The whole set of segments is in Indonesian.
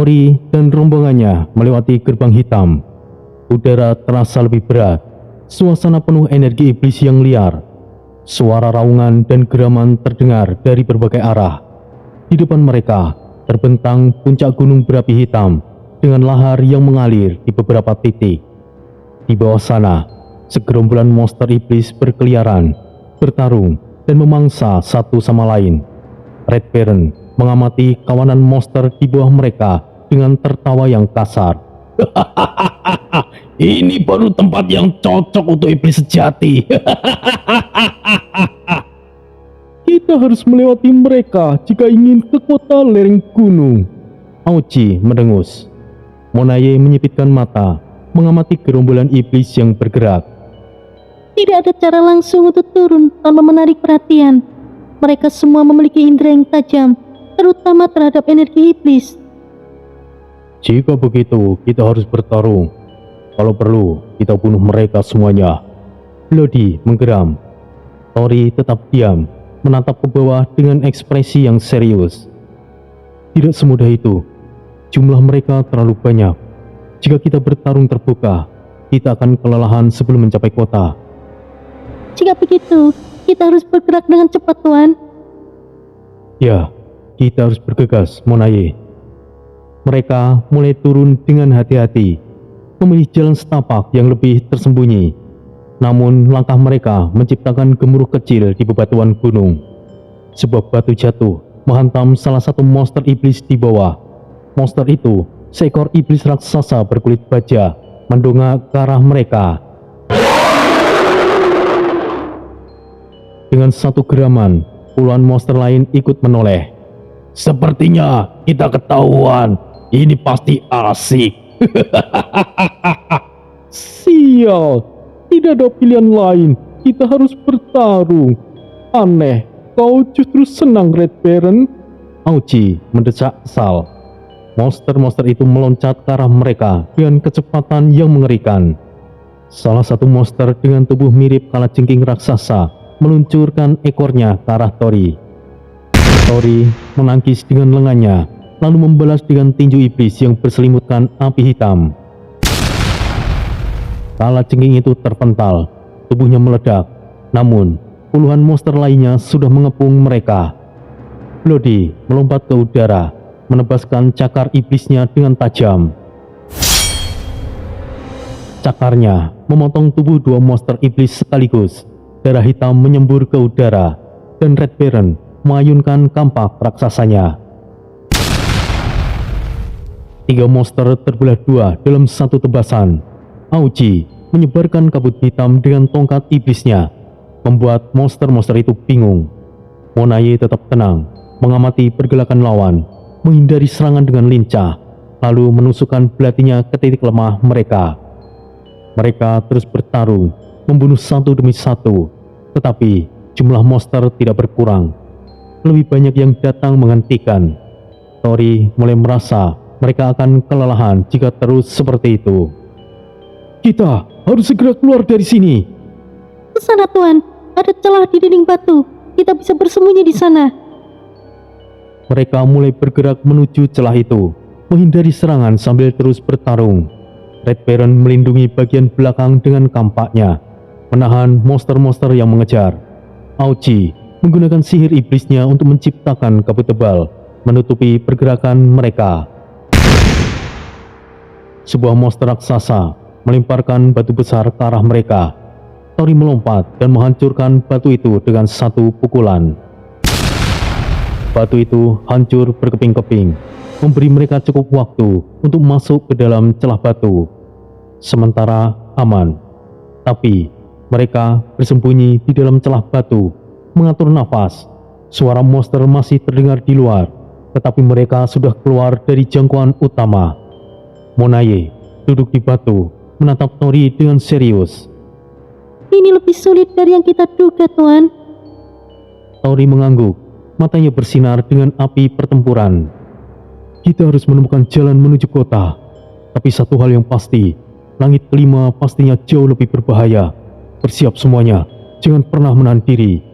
Tori dan rombongannya melewati gerbang hitam. Udara terasa lebih berat, suasana penuh energi iblis yang liar. Suara raungan dan geraman terdengar dari berbagai arah. Di depan mereka terbentang puncak gunung berapi hitam dengan lahar yang mengalir di beberapa titik. Di bawah sana, segerombolan monster iblis berkeliaran, bertarung, dan memangsa satu sama lain. Red Baron mengamati kawanan monster di bawah mereka dengan tertawa yang kasar. Ini baru tempat yang cocok untuk iblis sejati. Kita harus melewati mereka jika ingin ke kota lereng gunung. Aoji mendengus. Monaye menyipitkan mata, mengamati gerombolan iblis yang bergerak. Tidak ada cara langsung untuk turun tanpa menarik perhatian. Mereka semua memiliki indera yang tajam, terutama terhadap energi iblis. Jika begitu, kita harus bertarung. Kalau perlu, kita bunuh mereka semuanya. Bloody menggeram. Tori tetap diam, menatap ke bawah dengan ekspresi yang serius. Tidak semudah itu. Jumlah mereka terlalu banyak. Jika kita bertarung terbuka, kita akan kelelahan sebelum mencapai kota. Jika begitu, kita harus bergerak dengan cepat, Tuan. Ya, kita harus bergegas, Monaye. Mereka mulai turun dengan hati-hati, memilih jalan setapak yang lebih tersembunyi. Namun langkah mereka menciptakan gemuruh kecil di bebatuan gunung. Sebuah batu jatuh menghantam salah satu monster iblis di bawah. Monster itu seekor iblis raksasa berkulit baja, mendongak ke arah mereka. Dengan satu geraman, puluhan monster lain ikut menoleh. Sepertinya kita ketahuan. Ini pasti asik. Sial, tidak ada pilihan lain. Kita harus bertarung. Aneh, kau justru senang, Red Baron? Aoji mendesak Sal. Monster-monster itu meloncat ke arah mereka dengan kecepatan yang mengerikan. Salah satu monster dengan tubuh mirip kalajengking raksasa meluncurkan ekornya ke arah Tori. Tori menangkis dengan lengannya, lalu membalas dengan tinju iblis yang berselimutkan api hitam. Kalajengking itu terpental, tubuhnya meledak. Namun, puluhan monster lainnya sudah mengepung mereka. Bloody melompat ke udara, menebaskan cakar iblisnya dengan tajam. Cakarnya memotong tubuh dua monster iblis sekaligus. Darah hitam menyembur ke udara, dan Red Baron mengayunkan kampak raksasanya. Tiga monster terbelah dua dalam satu tebasan. Aoji menyebarkan kabut hitam dengan tongkat iblisnya, membuat monster-monster itu bingung. Monaye tetap tenang, mengamati pergerakan lawan, menghindari serangan dengan lincah, lalu menusukkan belatinya ke titik lemah mereka. Mereka terus bertarung, membunuh satu demi satu, tetapi jumlah monster tidak berkurang. Lebih banyak yang datang menghentikan. Tori mulai merasa mereka akan kelelahan jika terus seperti itu. Kita harus segera keluar dari sini. Ke sana, Tuan. Ada celah di dinding batu. Kita bisa bersembunyi di sana. Mereka mulai bergerak menuju celah itu, menghindari serangan sambil terus bertarung. Red Baron melindungi bagian belakang dengan kampaknya, menahan monster-monster yang mengejar. Aoji menggunakan sihir iblisnya untuk menciptakan kabut tebal, menutupi pergerakan mereka. Sebuah monster raksasa melemparkan batu besar ke arah mereka. Tori melompat dan menghancurkan batu itu dengan satu pukulan. Batu itu hancur berkeping-keping, memberi mereka cukup waktu untuk masuk ke dalam celah batu. Sementara aman, tapi mereka bersembunyi di dalam celah batu, mengatur nafas. Suara monster masih terdengar di luar, tetapi mereka sudah keluar dari jangkauan utama. Monaye duduk di batu, menatap Tori dengan serius. Ini lebih sulit dari yang kita duga, Tuan. Tori mengangguk, matanya bersinar dengan api pertempuran. Kita harus menemukan jalan menuju kota. Tapi satu hal yang pasti, langit kelima pastinya jauh lebih berbahaya. Bersiap semuanya, jangan pernah menahan diri.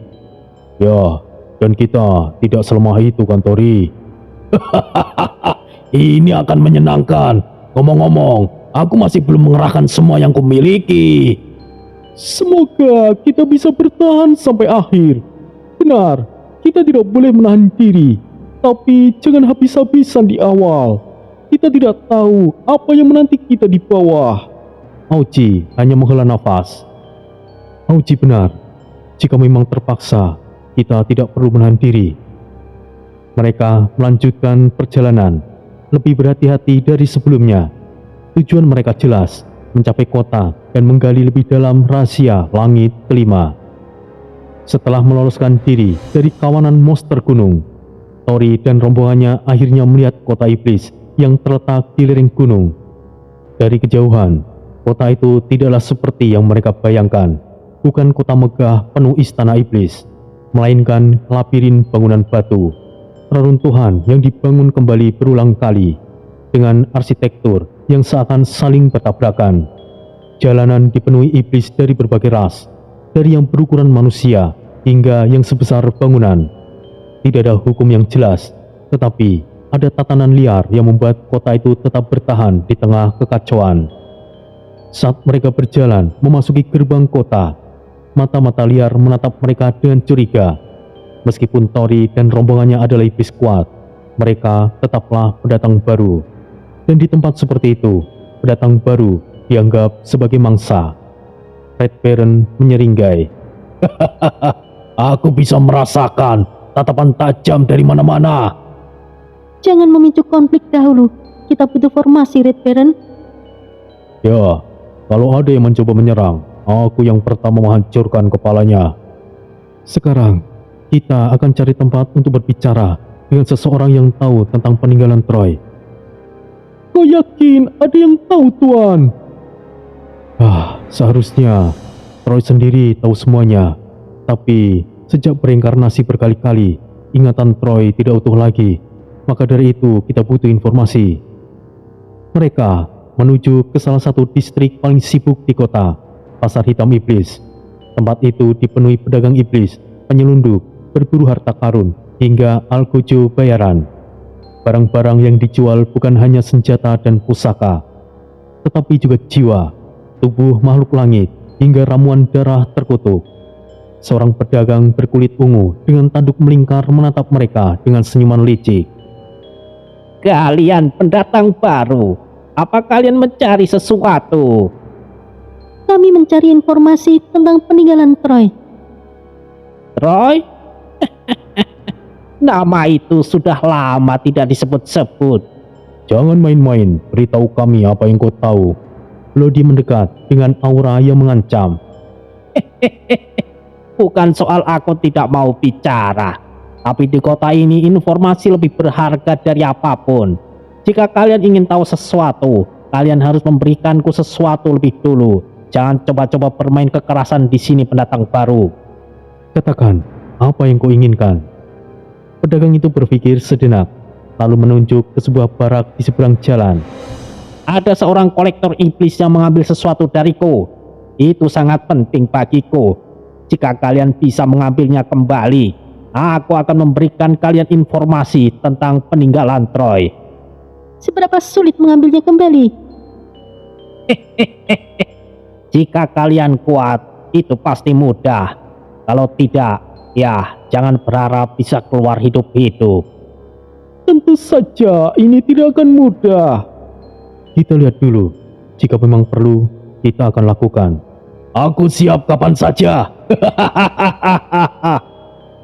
Ya, dan kita tidak selemah itu kan, Tori? Ini akan menyenangkan. Ngomong-ngomong, aku masih belum mengerahkan semua yang kumiliki. Semoga kita bisa bertahan sampai akhir. Benar, kita tidak boleh menahan diri. Tapi jangan habis-habisan di awal. Kita tidak tahu apa yang menanti kita di bawah. Auci hanya menghela nafas. Auci benar. Jika memang terpaksa, kita tidak perlu menahan diri. Mereka melanjutkan perjalanan. Lebih berhati-hati dari sebelumnya. Tujuan mereka jelas, mencapai kota dan menggali lebih dalam rahasia langit kelima. Setelah meloloskan diri dari kawanan monster gunung, Tori dan rombongannya akhirnya melihat kota iblis yang terletak di lereng gunung. Dari kejauhan, kota itu tidaklah seperti yang mereka bayangkan. Bukan kota megah penuh istana iblis, melainkan labirin bangunan batu, reruntuhan yang dibangun kembali berulang kali, dengan arsitektur yang seakan saling bertabrakan. Jalanan dipenuhi iblis dari berbagai ras, dari yang berukuran manusia hingga yang sebesar bangunan. Tidak ada hukum yang jelas, tetapi ada tatanan liar yang membuat kota itu tetap bertahan di tengah kekacauan. Saat mereka berjalan memasuki gerbang kota, mata-mata liar menatap mereka dengan curiga. Meskipun Tori dan rombongannya adalah iblis kuat, mereka tetaplah pendatang baru. Dan di tempat seperti itu, pendatang baru dianggap sebagai mangsa. Red Baron menyeringai. Aku bisa merasakan tatapan tajam dari mana-mana. Jangan memicu konflik dahulu. Kita butuh formasi, Red Baron. Ya, kalau ada yang mencoba menyerang, aku yang pertama menghancurkan kepalanya. Sekarang, kita akan cari tempat untuk berbicara dengan seseorang yang tahu tentang peninggalan Troy. Kau yakin ada yang tahu, Tuan? Seharusnya Troy sendiri tahu semuanya. Tapi sejak bereinkarnasi berkali-kali, ingatan Troy tidak utuh lagi. Maka dari itu kita butuh informasi. Mereka menuju ke salah satu distrik paling sibuk di kota, Pasar Hitam Iblis. Tempat itu dipenuhi pedagang iblis, penyelundup, berburu harta karun, hingga algojo bayaran. Barang-barang yang dijual bukan hanya senjata dan pusaka, tetapi juga jiwa, tubuh makhluk langit, hingga ramuan darah terkutuk. Seorang pedagang berkulit ungu dengan tanduk melingkar menatap mereka dengan senyuman licik. Kalian pendatang baru, apa kalian mencari sesuatu? Kami mencari informasi tentang peninggalan Troy. Troy? Nama itu sudah lama tidak disebut-sebut. Jangan main-main, beritahu kami apa yang kau tahu. Lodi mendekat dengan aura yang mengancam. Bukan soal aku tidak mau bicara, tapi di kota ini informasi lebih berharga dari apapun. Jika kalian ingin tahu sesuatu, kalian harus memberikanku sesuatu lebih dulu. Jangan coba-coba bermain kekerasan di sini, pendatang baru. Katakan, apa yang kau inginkan? Pedagang itu berpikir sejenak, lalu menunjuk ke sebuah barak di seberang jalan. Ada seorang kolektor iblis yang mengambil sesuatu dariku. Itu sangat penting bagiku. Jika kalian bisa mengambilnya kembali, aku akan memberikan kalian informasi tentang peninggalan Troy. Seberapa sulit mengambilnya kembali? Jika kalian kuat, itu pasti mudah. Kalau tidak, ya jangan berharap bisa keluar hidup-hidup. Tentu saja ini tidak akan mudah. Kita lihat dulu. Jika memang perlu, kita akan lakukan. Aku siap kapan saja.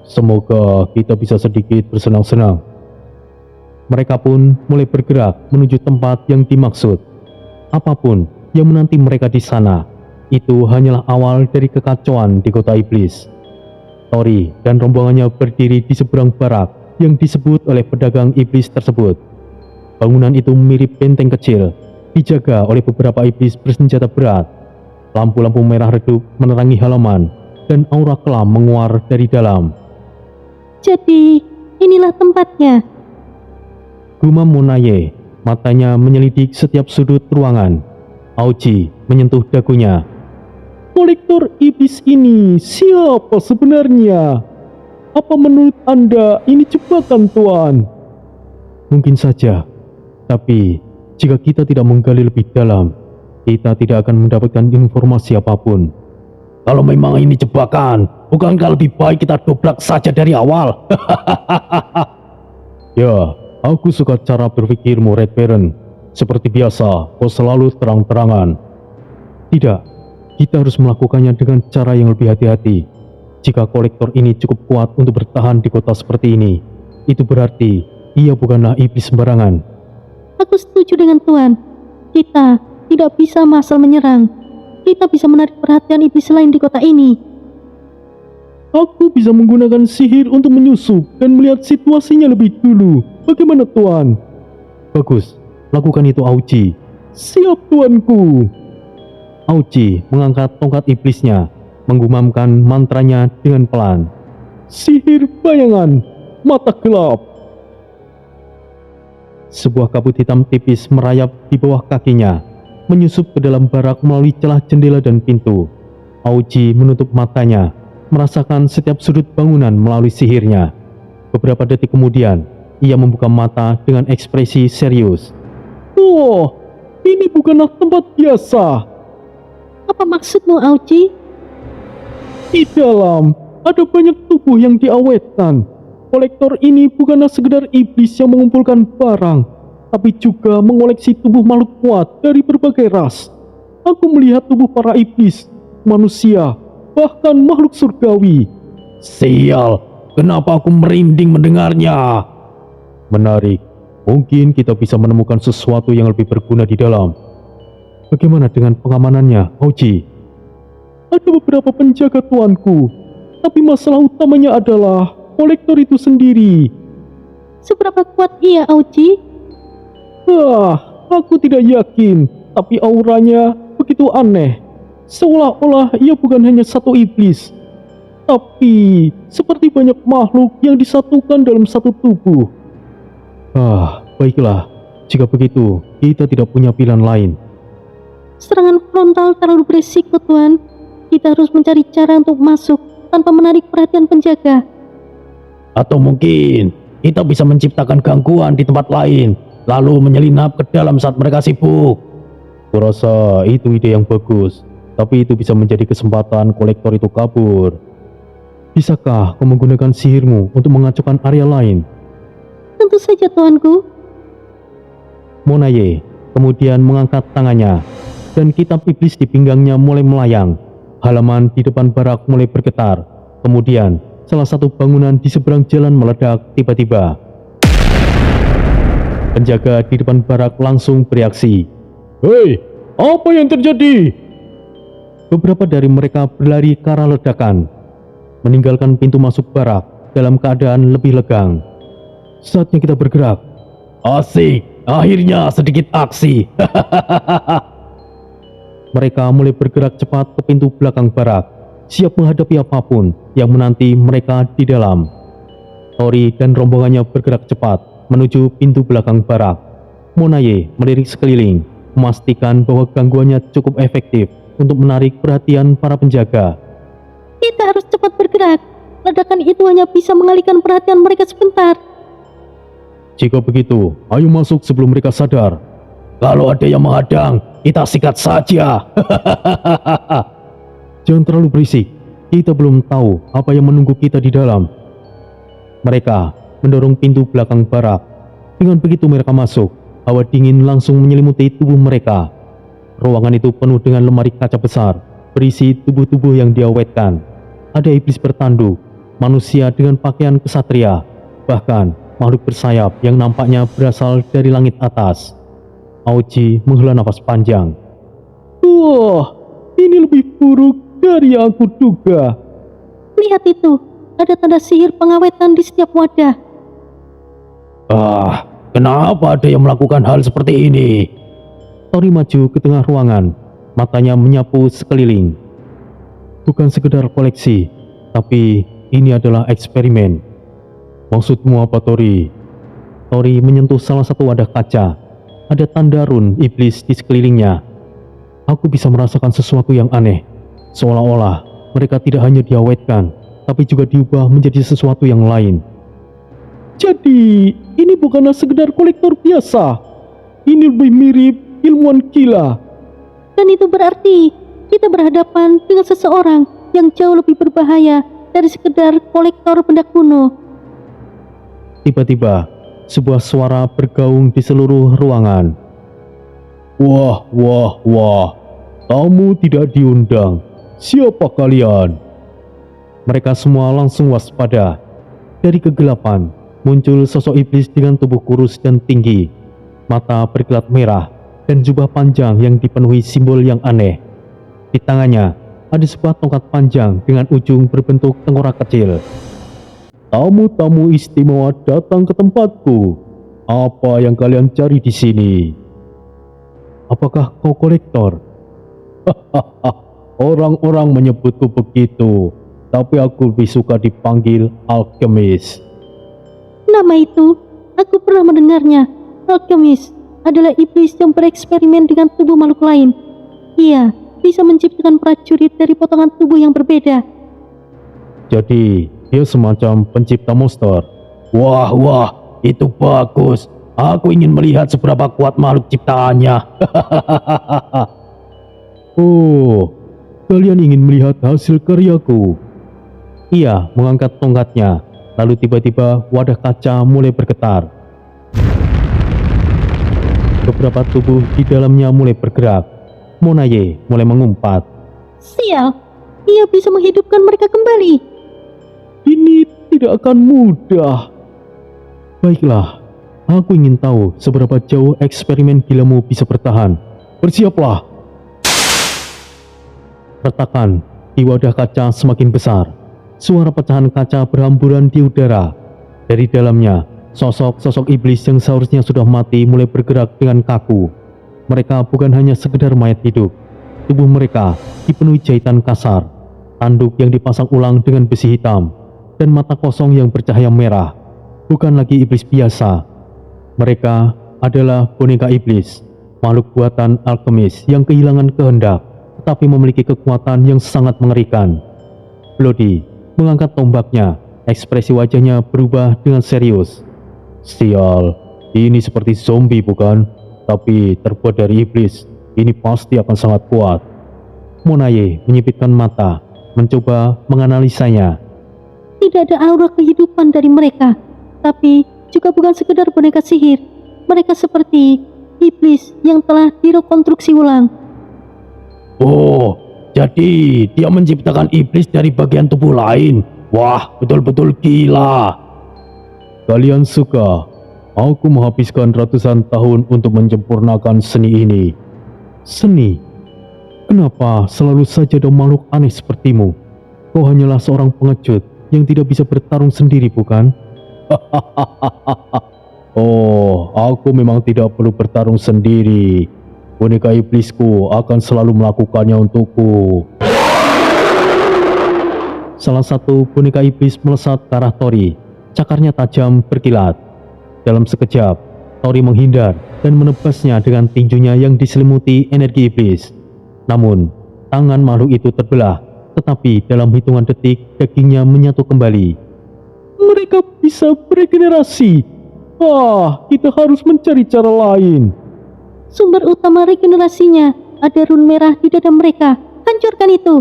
Semoga kita bisa sedikit bersenang-senang. Mereka pun mulai bergerak menuju tempat yang dimaksud. Apapun yang menanti mereka di sana, itu hanyalah awal dari kekacauan di kota iblis. Tori dan rombongannya berdiri di seberang barak yang disebut oleh pedagang iblis tersebut. Bangunan itu mirip benteng kecil, dijaga oleh beberapa iblis bersenjata berat. Lampu-lampu merah redup menerangi halaman, dan aura kelam menguar dari dalam. Jadi, inilah tempatnya. Gumam Monaye, matanya menyelidik setiap sudut ruangan. Auci menyentuh dagunya. Kolektor iblis ini siapa sebenarnya? Apa menurut Anda ini jebakan, Tuan? Mungkin saja, Tapi, jika kita tidak menggali lebih dalam, kita tidak akan mendapatkan informasi apapun. Kalau memang ini jebakan, bukankah lebih baik kita dobrak saja dari awal? Ya, aku suka cara berpikirmu, Red Baron. Seperti biasa, kau selalu terang-terangan. Tidak, kita harus melakukannya dengan cara yang lebih hati-hati. Jika kolektor ini cukup kuat untuk bertahan di kota seperti ini, itu berarti ia bukanlah iblis sembarangan. Aku setuju dengan Tuan. Kita tidak bisa asal menyerang. Kita bisa menarik perhatian iblis lain di kota ini. Aku bisa menggunakan sihir untuk menyusup dan melihat situasinya lebih dulu. Bagaimana, Tuan? Bagus, lakukan itu, Auci. Siap, Tuanku. Auci mengangkat tongkat iblisnya, menggumamkan mantranya dengan pelan. Sihir bayangan, mata gelap. Sebuah kabut hitam tipis merayap di bawah kakinya, menyusup ke dalam barak melalui celah jendela dan pintu. Auci menutup matanya, merasakan setiap sudut bangunan melalui sihirnya. Beberapa detik kemudian, ia membuka mata dengan ekspresi serius. Oh, ini bukanlah tempat biasa. Apa maksudmu, Auci? Di dalam ada banyak tubuh yang diawetkan. Kolektor ini bukanlah sekedar iblis yang mengumpulkan barang, tapi juga mengoleksi tubuh makhluk kuat dari berbagai ras. Aku melihat tubuh para iblis, manusia, bahkan makhluk surgawi. Sial, kenapa aku merinding mendengarnya? Menarik, mungkin kita bisa menemukan sesuatu yang lebih berguna di dalam. Bagaimana dengan pengamanannya, Auci? Ada beberapa penjaga, tuanku, tapi masalah utamanya adalah kolektor itu sendiri. Seberapa kuat ia, Auci? Aku tidak yakin, tapi auranya begitu aneh. Seolah-olah ia bukan hanya satu iblis, tapi seperti banyak makhluk yang disatukan dalam satu tubuh. Baiklah, jika begitu, kita tidak punya pilihan lain. Serangan frontal terlalu berisiko, Tuan. Kita harus mencari cara untuk masuk tanpa menarik perhatian penjaga. Atau mungkin kita bisa menciptakan gangguan di tempat lain, lalu menyelinap ke dalam saat mereka sibuk. Kurasa itu ide yang bagus, tapi itu bisa menjadi kesempatan kolektor itu kabur. Bisakah kau menggunakan sihirmu untuk mengacaukan area lain? Tentu saja, tuanku. Monaye kemudian mengangkat tangannya, dan kitab iblis di pinggangnya mulai melayang. Halaman di depan barak mulai bergetar. Kemudian salah satu bangunan di seberang jalan meledak tiba-tiba. Penjaga di depan barak langsung bereaksi. Hei, apa yang terjadi? Beberapa dari mereka berlari ke arah ledakan, meninggalkan pintu masuk barak dalam keadaan lebih legang. Saatnya kita bergerak. Asik, akhirnya sedikit aksi. Mereka mulai bergerak cepat ke pintu belakang barak, siap menghadapi apapun yang menanti mereka di dalam. Tori dan rombongannya bergerak cepat menuju pintu belakang barak. Monaye melirik sekeliling, memastikan bahwa gangguannya cukup efektif untuk menarik perhatian para penjaga. Kita harus cepat bergerak. Ledakan itu hanya bisa mengalihkan perhatian mereka sebentar. Jika begitu, ayo masuk sebelum mereka sadar. Kalau ada yang menghadang, kita sikat saja. Jangan terlalu berisik. Kita belum tahu apa yang menunggu kita di dalam. Mereka mendorong pintu belakang barak. Dengan begitu mereka masuk, hawa dingin langsung menyelimuti tubuh mereka. Ruangan itu penuh dengan lemari kaca besar, berisi tubuh-tubuh yang diawetkan. Ada iblis bertanduk, manusia dengan pakaian kesatria, bahkan makhluk bersayap yang nampaknya berasal dari langit atas. Auci menghela nafas panjang. Wah, ini lebih buruk dari yang aku duga. Lihat itu, ada tanda sihir pengawetan di setiap wadah. Kenapa ada yang melakukan hal seperti ini? Tori maju ke tengah ruangan, matanya menyapu sekeliling. Bukan sekedar koleksi, tapi ini adalah eksperimen. Maksudmu apa, Tori? Tori menyentuh salah satu wadah kaca. Ada tanda run iblis di sekelilingnya. Aku bisa merasakan sesuatu yang aneh. Seolah-olah mereka tidak hanya diawetkan, tapi juga diubah menjadi sesuatu yang lain. Jadi, ini bukanlah sekedar kolektor biasa. Ini lebih mirip ilmuwan gila. Dan itu berarti kita berhadapan dengan seseorang yang jauh lebih berbahaya dari sekedar kolektor benda kuno. Tiba-tiba, sebuah suara bergaung di seluruh ruangan. Wah, wah, wah. Tamu tidak diundang. Siapa kalian? Mereka semua langsung waspada. Dari kegelapan, muncul sosok iblis dengan tubuh kurus dan tinggi. Mata berkilat merah dan jubah panjang yang dipenuhi simbol yang aneh. Di tangannya, ada sebuah tongkat panjang dengan ujung berbentuk tengkorak kecil. Tamu-tamu istimewa datang ke tempatku. Apa yang kalian cari di sini? Apakah kau kolektor? Orang-orang menyebutku begitu, tapi aku lebih suka dipanggil alkemis. Nama itu, aku pernah mendengarnya. Alkemis adalah iblis yang bereksperimen dengan tubuh makhluk lain. Ia bisa menciptakan prajurit dari potongan tubuh yang berbeda. Jadi, dia semacam pencipta monster. Wah, wah, itu bagus. Aku ingin melihat seberapa kuat makhluk ciptaannya. Oh, kalian ingin melihat hasil karyaku? Ia mengangkat tongkatnya, lalu tiba-tiba wadah kaca mulai bergetar. Beberapa tubuh di dalamnya mulai bergerak. Monaye mulai mengumpat. Sial, ia bisa menghidupkan mereka kembali. Ini tidak akan mudah. Baiklah, aku ingin tahu seberapa jauh eksperimen gilamu bisa bertahan. Bersiaplah. Retakan di wadah kaca semakin besar. Suara pecahan kaca berhamburan di udara. Dari dalamnya, sosok-sosok iblis yang seharusnya sudah mati mulai bergerak dengan kaku. Mereka bukan hanya sekedar mayat hidup. Tubuh mereka dipenuhi jahitan kasar, tanduk yang dipasang ulang dengan besi hitam, dan mata kosong yang bercahaya merah. Bukan lagi iblis biasa. Mereka adalah boneka iblis, makhluk buatan alkemis yang kehilangan kehendak, tetapi memiliki kekuatan yang sangat mengerikan. Bloody mengangkat tombaknya, ekspresi wajahnya berubah dengan serius. Sial, ini seperti zombie bukan? Tapi terbuat dari iblis, ini pasti akan sangat kuat. Monaye menyipitkan mata, mencoba menganalisanya. Tidak ada aura kehidupan dari mereka, tapi juga bukan sekedar boneka sihir. Mereka seperti iblis yang telah direkonstruksi ulang. Oh, jadi dia menciptakan iblis dari bagian tubuh lain. Wah, betul-betul gila. Kalian suka? Aku menghabiskan ratusan tahun untuk menyempurnakan seni ini. Seni? Kenapa selalu saja ada makhluk aneh sepertimu? Kau hanyalah seorang pengecut yang tidak bisa bertarung sendiri, bukan? Oh, aku memang tidak perlu bertarung sendiri. Boneka iblisku akan selalu melakukannya untukku. Salah satu boneka iblis melesat ke arah Tori. Cakarnya tajam berkilat. Dalam sekejap, Tori menghindar dan menebasnya dengan tinjunya yang diselimuti energi iblis. Namun, tangan makhluk itu terbelah, tetapi dalam hitungan detik dagingnya menyatu kembali. Mereka bisa beregenerasi. Kita harus mencari cara lain. Sumber utama regenerasinya ada rune merah di dada mereka. Hancurkan itu.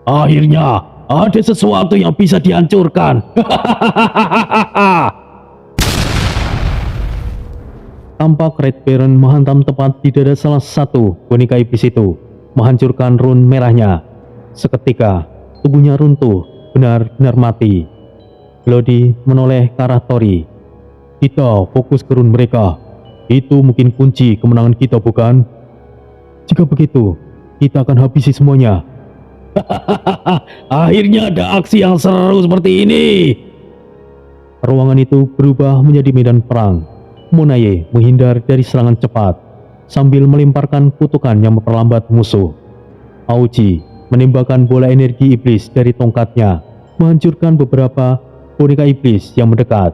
Akhirnya, ada sesuatu yang bisa dihancurkan. Tampak Red Baron menghantam tepat di dada salah satu boneka iblis itu, menghancurkan rune merahnya. Seketika, tubuhnya runtuh, benar-benar mati. Bloody menoleh ke arah Tori. Kita fokus ke rune mereka. Itu mungkin kunci kemenangan kita, bukan? Jika begitu, kita akan habisi semuanya. Akhirnya ada aksi yang seru seperti ini. Ruangan itu berubah menjadi medan perang. Monaye menghindar dari serangan cepat sambil melemparkan kutukan yang memperlambat musuh. Aoji menembakkan bola energi iblis dari tongkatnya, menghancurkan beberapa boneka iblis yang mendekat.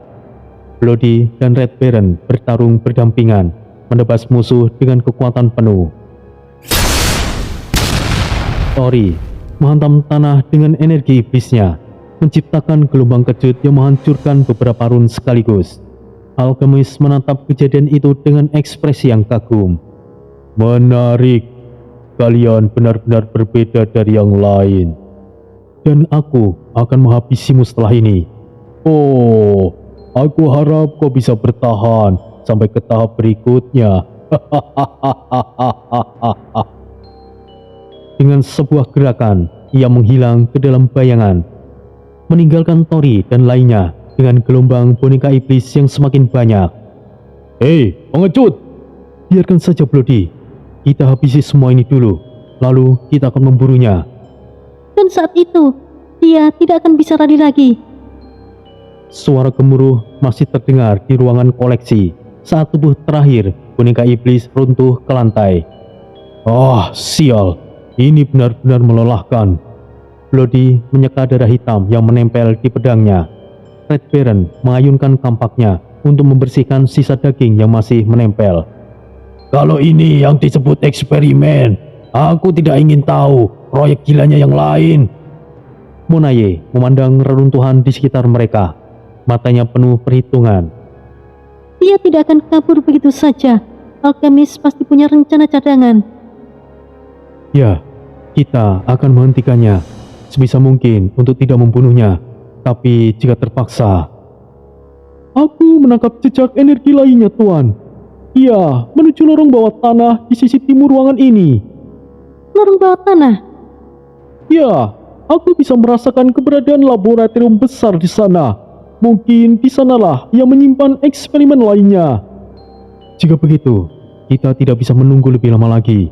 Bloody dan Red Baron bertarung berdampingan, menebas musuh dengan kekuatan penuh. Tori menghantam tanah dengan energi iblisnya, menciptakan gelombang kejut yang menghancurkan beberapa rune sekaligus. Alkemis menatap kejadian itu dengan ekspresi yang kagum. Menarik, kalian benar-benar berbeda dari yang lain. Dan aku akan menghabisimu setelah ini. Oh, aku harap kau bisa bertahan sampai ke tahap berikutnya. Dengan sebuah gerakan, ia menghilang ke dalam bayangan, meninggalkan Tori dan lainnya dengan gelombang boneka iblis yang semakin banyak. Hei, pengecut! Biarkan saja Bloody. Kita habisi semua ini dulu, lalu kita akan memburunya. Dan saat itu, dia tidak akan bisa lari lagi. Suara gemuruh masih terdengar di ruangan koleksi saat tubuh terakhir boneka iblis runtuh ke lantai. Ah, sial. Ini benar-benar melelahkan. Bloody menyeka darah hitam yang menempel di pedangnya. Red Baron mengayunkan kampaknya untuk membersihkan sisa daging yang masih menempel. Kalau ini yang disebut eksperimen, aku tidak ingin tahu proyek gilanya yang lain. Monaye memandang reruntuhan di sekitar mereka. Matanya penuh perhitungan. Dia tidak akan kabur begitu saja. Alkemis pasti punya rencana cadangan. Ya, kita akan menghentikannya sebisa mungkin untuk tidak membunuhnya. Tapi jika terpaksa, aku menangkap jejak energi lainnya, Tuan. Ia menuju lorong bawah tanah di sisi timur ruangan ini. Lorong bawah tanah? Ya, aku bisa merasakan keberadaan laboratorium besar di sana. Mungkin di sanalah ia menyimpan eksperimen lainnya. Jika begitu, kita tidak bisa menunggu lebih lama lagi.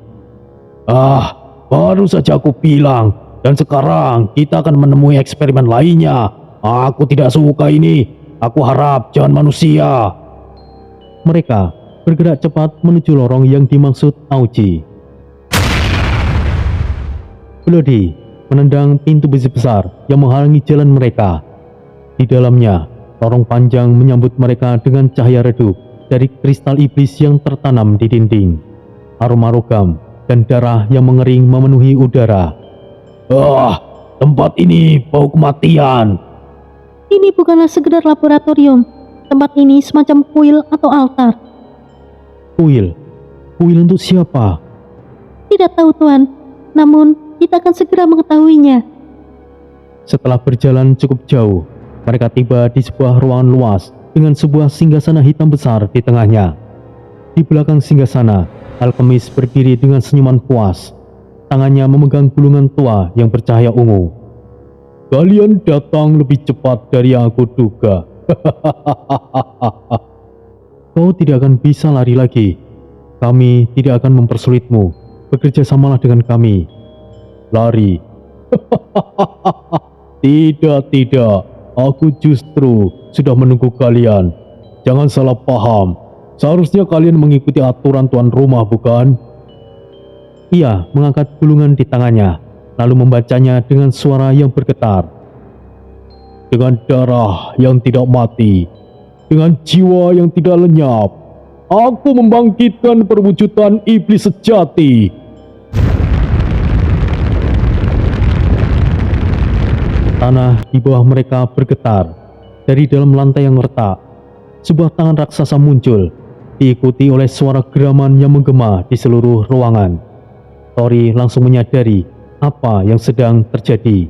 Ah, baru saja aku bilang. Dan sekarang kita akan menemui eksperimen lainnya. Aku tidak suka ini. Aku harap jangan manusia. Mereka bergerak cepat menuju lorong yang dimaksud Aoji. Bloody menendang pintu besi besar yang menghalangi jalan mereka. Di dalamnya, lorong panjang menyambut mereka dengan cahaya redup dari kristal iblis yang tertanam di dinding. Aroma rogam dan darah yang mengering memenuhi udara. Tempat ini bau kematian. Ini bukanlah sekedar laboratorium. Tempat ini semacam kuil atau altar. Kuil? Kuil untuk siapa? Tidak tahu, Tuan. Namun, kita akan segera mengetahuinya. Setelah berjalan cukup jauh, mereka tiba di sebuah ruangan luas dengan sebuah singgasana hitam besar di tengahnya. Di belakang singgasana, Alkemis berdiri dengan senyuman puas. Tangannya memegang gulungan tua yang bercahaya ungu. Kalian datang lebih cepat dari yang aku duga. Kau tidak akan bisa lari lagi. Kami tidak akan mempersulitmu. Bekerja samalah dengan kami. Lari. Tidak. Aku justru sudah menunggu kalian. Jangan salah paham. Seharusnya kalian mengikuti aturan tuan rumah, bukan? Ia mengangkat gulungan di tangannya, lalu membacanya dengan suara yang bergetar. Dengan darah yang tidak mati, dengan jiwa yang tidak lenyap, aku membangkitkan perwujudan iblis sejati. Tanah di bawah mereka bergetar. Dari dalam lantai yang retak, sebuah tangan raksasa muncul, diikuti oleh suara geraman yang menggema di seluruh ruangan. Tori langsung menyadari apa yang sedang terjadi.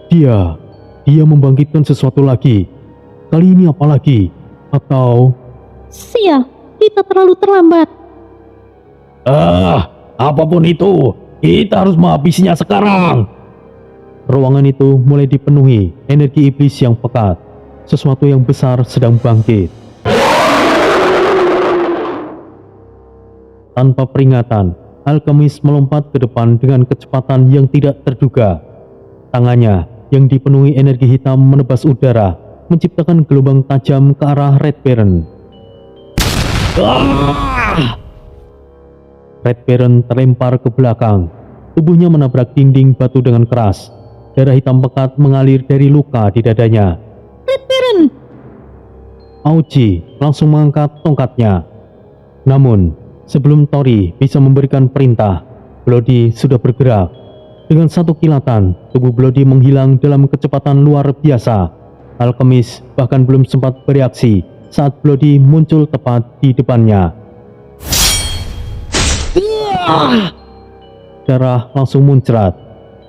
Dia membangkitkan sesuatu lagi. Kali ini apa lagi? Atau... Sial, kita terlalu terlambat. Apapun itu, kita harus menghabisinya sekarang. Ruangan itu mulai dipenuhi energi iblis yang pekat. Sesuatu yang besar sedang bangkit. Tanpa peringatan, Alkemis melompat ke depan dengan kecepatan yang tidak terduga. Tangannya yang dipenuhi energi hitam menebas udara, menciptakan gelombang tajam ke arah Red Baron. Red Baron terlempar ke belakang. Tubuhnya menabrak dinding batu dengan keras. Darah hitam pekat mengalir dari luka di dadanya. Red Baron! Aoji langsung mengangkat tongkatnya. Namun, sebelum Tori bisa memberikan perintah, Bloody sudah bergerak. Dengan satu kilatan, tubuh Bloody menghilang dalam kecepatan luar biasa. Alkemis bahkan belum sempat bereaksi saat Bloody muncul tepat di depannya. Darah langsung muncrat.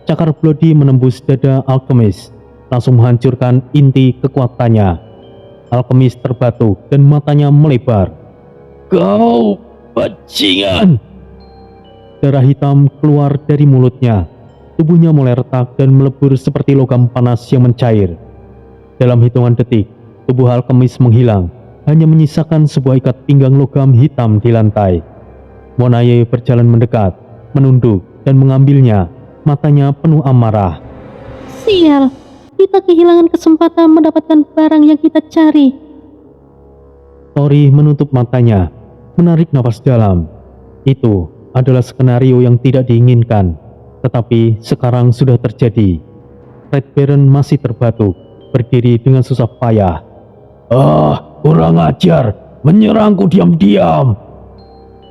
Cakar Bloody menembus dada alkemis, langsung menghancurkan inti kekuatannya. Alkemis terbatuk dan matanya melebar. "Kau bajingan!" Darah hitam keluar dari mulutnya. Tubuhnya mulai retak dan melebur seperti logam panas yang mencair. Dalam hitungan detik, tubuh alkemis menghilang, hanya menyisakan sebuah ikat pinggang logam hitam di lantai. Monaye berjalan mendekat, menunduk dan mengambilnya, matanya penuh amarah. Sial, kita kehilangan kesempatan mendapatkan barang yang kita cari. Tori menutup matanya, menarik nafas dalam. Itu adalah skenario yang tidak diinginkan, tetapi sekarang sudah terjadi. Red Baron masih terbatuk, berdiri dengan susah payah. Kurang ajar, menyerangku diam-diam."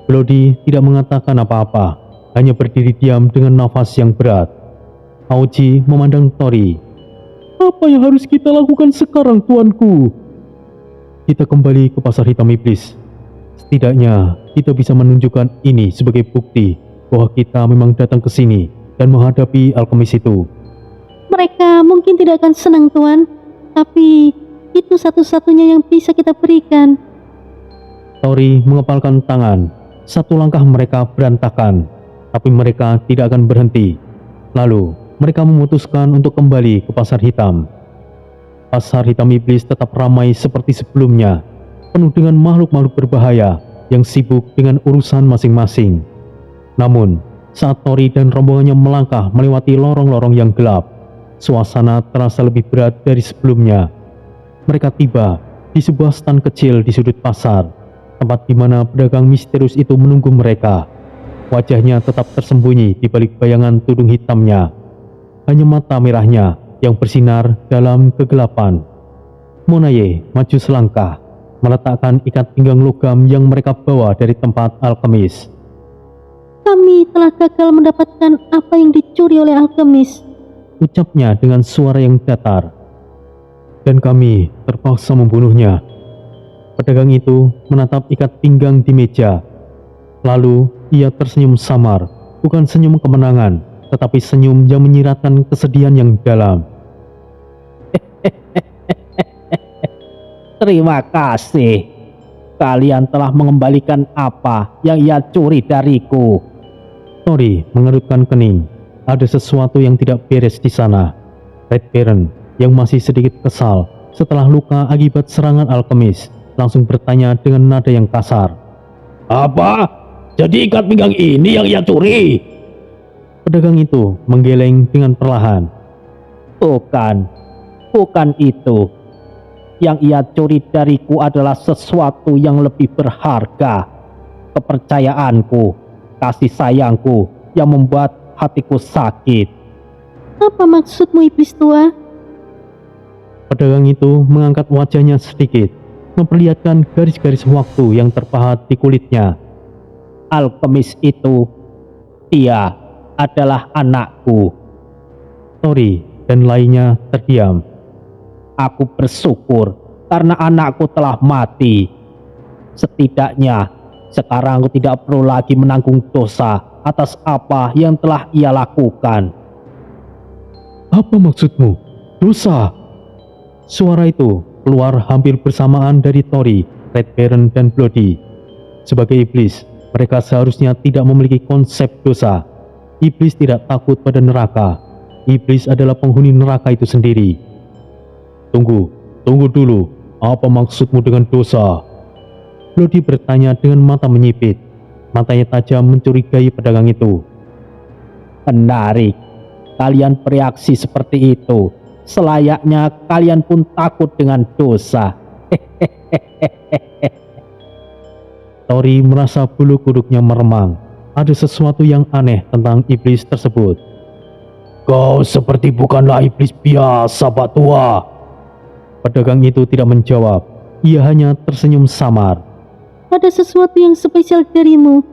Bloody tidak mengatakan apa-apa, hanya berdiri diam dengan nafas yang berat. Aoji memandang Tori. "Apa yang harus kita lakukan sekarang, tuanku?" "Kita kembali ke pasar hitam iblis. Setidaknya kita bisa menunjukkan ini sebagai bukti bahwa kita memang datang ke sini dan menghadapi alkemis itu." Mereka mungkin tidak akan senang, Tuan, tapi itu satu-satunya yang bisa kita berikan. Tori mengepalkan tangan. Satu langkah mereka berantakan, tapi mereka tidak akan berhenti. Lalu mereka memutuskan untuk kembali ke pasar hitam. Pasar hitam iblis tetap ramai seperti sebelumnya, penuh dengan makhluk-makhluk berbahaya yang sibuk dengan urusan masing-masing. Namun, saat Tori dan rombongannya melangkah melewati lorong-lorong yang gelap, suasana terasa lebih berat dari sebelumnya. Mereka tiba di sebuah stan kecil di sudut pasar, tempat di mana pedagang misterius itu menunggu mereka. Wajahnya tetap tersembunyi di balik bayangan tudung hitamnya. Hanya mata merahnya yang bersinar dalam kegelapan. Monaye maju selangkah, meletakkan ikat pinggang logam yang mereka bawa dari tempat alkemis. Kami telah gagal mendapatkan apa yang dicuri oleh alkemis, ucapnya dengan suara yang datar. Dan kami terpaksa membunuhnya. Pedagang itu menatap ikat pinggang di meja. Lalu ia tersenyum samar, bukan senyum kemenangan, tetapi senyum yang menyiratkan kesedihan yang dalam. Terima kasih. Kalian telah mengembalikan apa yang ia curi dariku. Tori mengerutkan kening. Ada sesuatu yang tidak beres di sana. Red Baron yang masih sedikit kesal setelah luka akibat serangan alkemis langsung bertanya dengan nada yang kasar. "Apa? Jadi ikat pinggang ini yang ia curi?" Pedagang itu menggeleng dengan perlahan. Bukan itu. Yang ia curi dariku adalah sesuatu yang lebih berharga. Kepercayaanku, kasih sayangku yang membuat hatiku sakit. Apa maksudmu, iblis tua? Pedagang itu mengangkat wajahnya sedikit, memperlihatkan garis-garis waktu yang terpahat di kulitnya. Alkemis itu, dia adalah anakku. Tori dan lainnya terdiam. Aku bersyukur karena anakku telah mati. Setidaknya sekarang aku tidak perlu lagi menanggung dosa atas apa yang telah ia lakukan. Apa maksudmu? Dosa? Suara itu keluar hampir bersamaan dari Tori, Red Baron dan Bloody. Sebagai iblis, mereka seharusnya tidak memiliki konsep dosa. Iblis tidak takut pada neraka. Iblis adalah penghuni neraka itu sendiri. Tunggu dulu. Apa maksudmu dengan dosa? Bloody bertanya dengan mata menyipit. Matanya tajam mencurigai pedagang itu. Menarik, kalian bereaksi seperti itu. Selayaknya kalian pun takut dengan dosa. Tori merasa bulu kuduknya meremang. Ada sesuatu yang aneh tentang iblis tersebut. Kau seperti bukanlah iblis biasa, Pak Tua. Pedagang itu tidak menjawab. Ia hanya tersenyum samar. Ada sesuatu yang spesial darimu.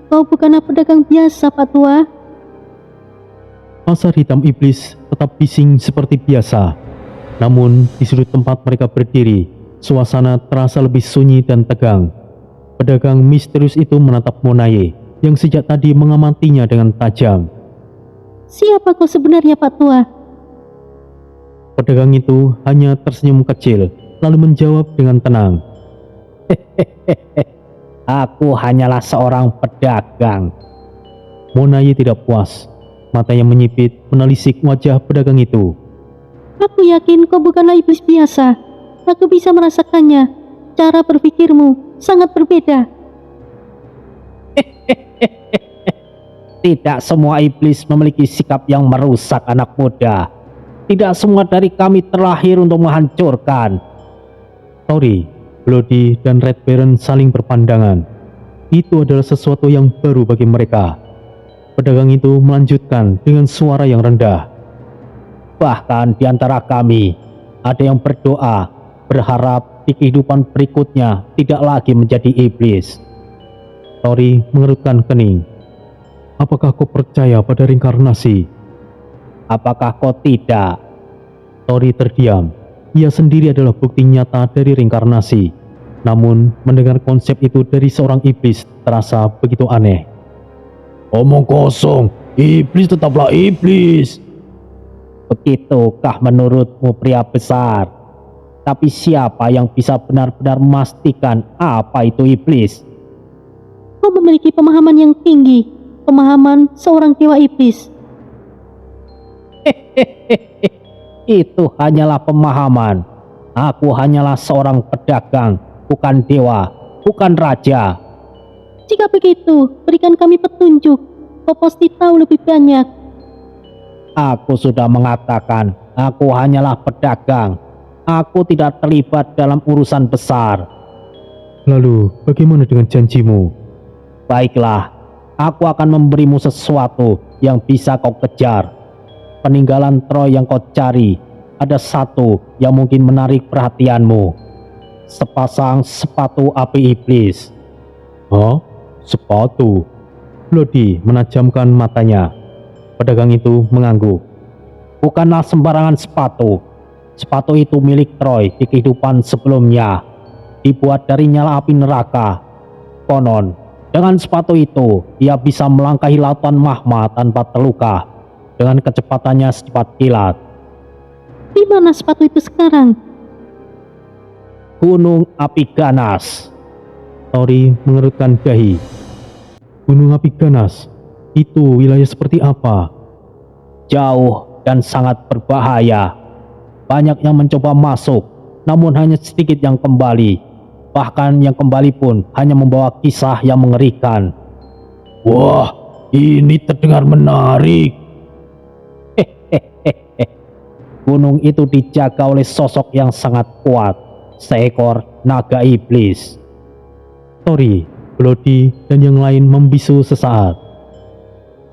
Kau bukanlah pedagang biasa, Pak Tua. Pasar hitam iblis tetap bising seperti biasa. Namun di sudut tempat mereka berdiri, suasana terasa lebih sunyi dan tegang. Pedagang misterius itu menatap Monaye yang sejak tadi mengamatinya dengan tajam. Siapa kau sebenarnya, Pak Tua? Pedagang itu hanya tersenyum kecil, lalu menjawab dengan tenang. Aku hanyalah seorang pedagang. Monaye tidak puas. Matanya menyipit menelisik wajah pedagang itu. Aku yakin kau bukanlah iblis biasa. Aku bisa merasakannya. Cara berpikirmu sangat berbeda. Tidak semua iblis memiliki sikap yang merusak anak muda. Tidak semua dari kami terlahir untuk menghancurkan. Tori, Bloody, dan Red Baron saling berpandangan. Itu adalah sesuatu yang baru bagi mereka. Pedagang itu melanjutkan dengan suara yang rendah. Bahkan di antara kami, ada yang berdoa, berharap di kehidupan berikutnya tidak lagi menjadi iblis. Tori mengerutkan kening. Apakah kau percaya pada reinkarnasi? Apakah kau tidak? Tori terdiam. Ia sendiri adalah bukti nyata dari reinkarnasi. Namun, mendengar konsep itu dari seorang iblis terasa begitu aneh. Omong kosong, iblis tetaplah iblis. Begitukah menurutmu pria besar? Tapi siapa yang bisa benar-benar memastikan apa itu iblis? Kau memiliki pemahaman yang tinggi. Pemahaman seorang dewa iblis. Itu hanyalah pemahaman. Aku hanyalah seorang pedagang, bukan dewa, bukan raja. Jika begitu, berikan kami petunjuk. Kau pasti tahu lebih banyak. Aku sudah mengatakan, aku hanyalah pedagang. Aku tidak terlibat dalam urusan besar. Lalu, bagaimana dengan janjimu? Baiklah, aku akan memberimu sesuatu yang bisa kau kejar. Peninggalan Troy yang kau cari, ada satu yang mungkin menarik perhatianmu. Sepasang sepatu api iblis. Hah? Sepatu? Bloody menajamkan matanya. Pedagang itu mengangguk. Bukanlah sembarangan sepatu. Sepatu itu milik Troy di kehidupan sebelumnya. Dibuat dari nyala api neraka. Konon, dengan sepatu itu, ia bisa melangkahi lautan magma tanpa terluka. Dengan kecepatannya secepat kilat. Di mana sepatu itu sekarang? Gunung Api Ganas. Tori mengerutkan dahi. Gunung Api Ganas? Itu wilayah seperti apa? Jauh dan sangat berbahaya. Banyak yang mencoba masuk, namun hanya sedikit yang kembali. Bahkan yang kembali pun hanya membawa kisah yang mengerikan. Wah, ini terdengar menarik. Gunung itu dijaga oleh sosok yang sangat kuat, seekor naga iblis. Tori, Bloody, dan yang lain membisu sesaat.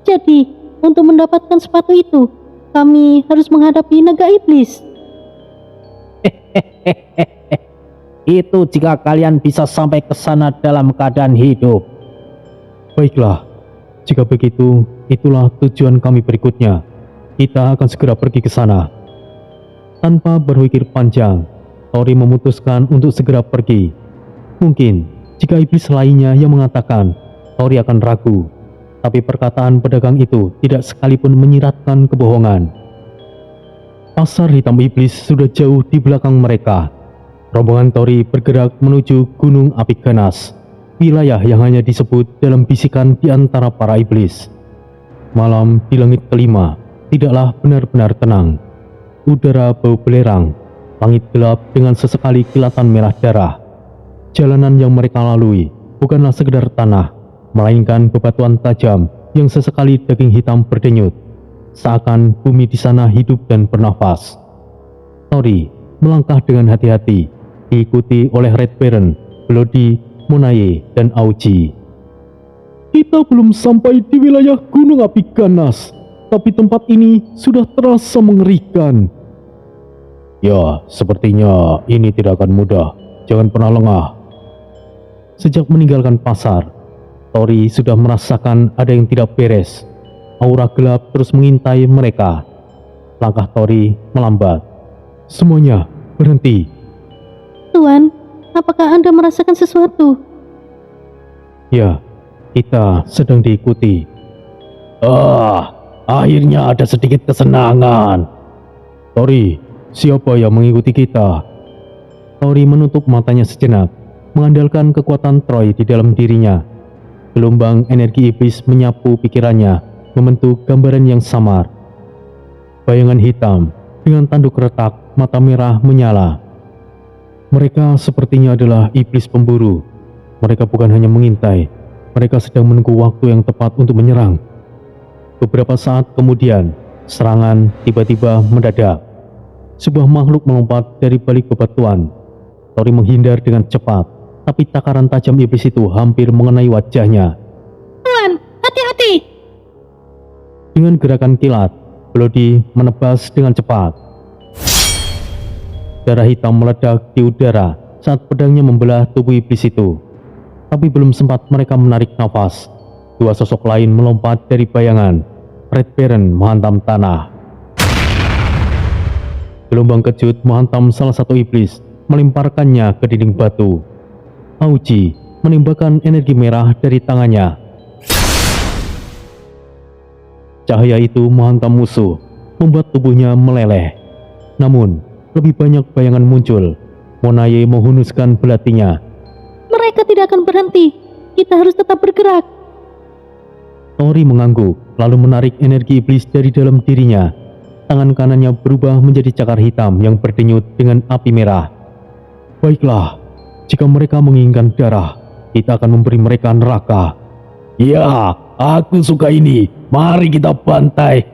Jadi, untuk mendapatkan sepatu itu, kami harus menghadapi naga iblis. Itu jika kalian bisa sampai ke sana dalam keadaan hidup. Baiklah, jika begitu, itulah tujuan kami berikutnya. Kita akan segera pergi ke sana. Tanpa berpikir panjang, Tori memutuskan untuk segera pergi. Mungkin, jika iblis lainnya yang mengatakan, Tori akan ragu. Tapi perkataan pedagang itu tidak sekalipun menyiratkan kebohongan. Pasar hitam iblis sudah jauh di belakang mereka. Rombongan Tori bergerak menuju Gunung Api Ganas, wilayah yang hanya disebut dalam bisikan di antara para iblis. Malam di langit kelima tidaklah benar-benar tenang. Udara bau belerang, langit gelap dengan sesekali kilatan merah darah. Jalanan yang mereka lalui bukanlah sekedar tanah, melainkan bebatuan tajam yang sesekali daging hitam berdenyut. Seakan bumi di sana hidup dan bernafas. Tori melangkah dengan hati-hati, diikuti oleh Red Baron, Bloody, Monaye, dan Aoji. Kita belum sampai di wilayah Gunung Api Ganas, tapi tempat ini sudah terasa mengerikan. Ya, sepertinya ini tidak akan mudah. Jangan pernah lengah. Sejak meninggalkan pasar, Tori sudah merasakan ada yang tidak beres. Aura gelap terus mengintai mereka. Langkah Tori melambat. Semuanya berhenti. Tuan, apakah Anda merasakan sesuatu? Ya, kita sedang diikuti. Akhirnya ada sedikit kesenangan. Tori, siapa yang mengikuti kita? Tori menutup matanya sejenak, mengandalkan kekuatan Troy di dalam dirinya. Gelombang energi iblis menyapu pikirannya, membentuk gambaran yang samar. Bayangan hitam dengan tanduk retak, mata merah menyala. Mereka sepertinya adalah iblis pemburu. Mereka bukan hanya mengintai, mereka sedang menunggu waktu yang tepat untuk menyerang. Beberapa saat kemudian, serangan tiba-tiba mendadak. Sebuah makhluk melompat dari balik bebatuan. Tori menghindar dengan cepat, tapi takaran tajam iblis itu hampir mengenai wajahnya. Tuan, hati-hati! Dengan gerakan kilat, Bloody menebas dengan cepat. Darah hitam meledak di udara saat pedangnya membelah tubuh iblis itu. Tapi belum sempat mereka menarik nafas, dua sosok lain melompat dari bayangan. Red Baron menghantam tanah. Gelombang kejut menghantam salah satu iblis, melemparkannya ke dinding batu. Auji menembakkan energi merah dari tangannya. Cahaya itu menghantam musuh, membuat tubuhnya meleleh. Namun, lebih banyak bayangan muncul. Monaye menghunuskan belatinya. Mereka tidak akan berhenti. Kita harus tetap bergerak. Tori mengangguk, lalu menarik energi iblis dari dalam dirinya. Tangan kanannya berubah menjadi cakar hitam yang berdenyut dengan api merah. Baiklah, jika mereka menginginkan darah, kita akan memberi mereka neraka. Ya, aku suka ini. Mari kita bantai.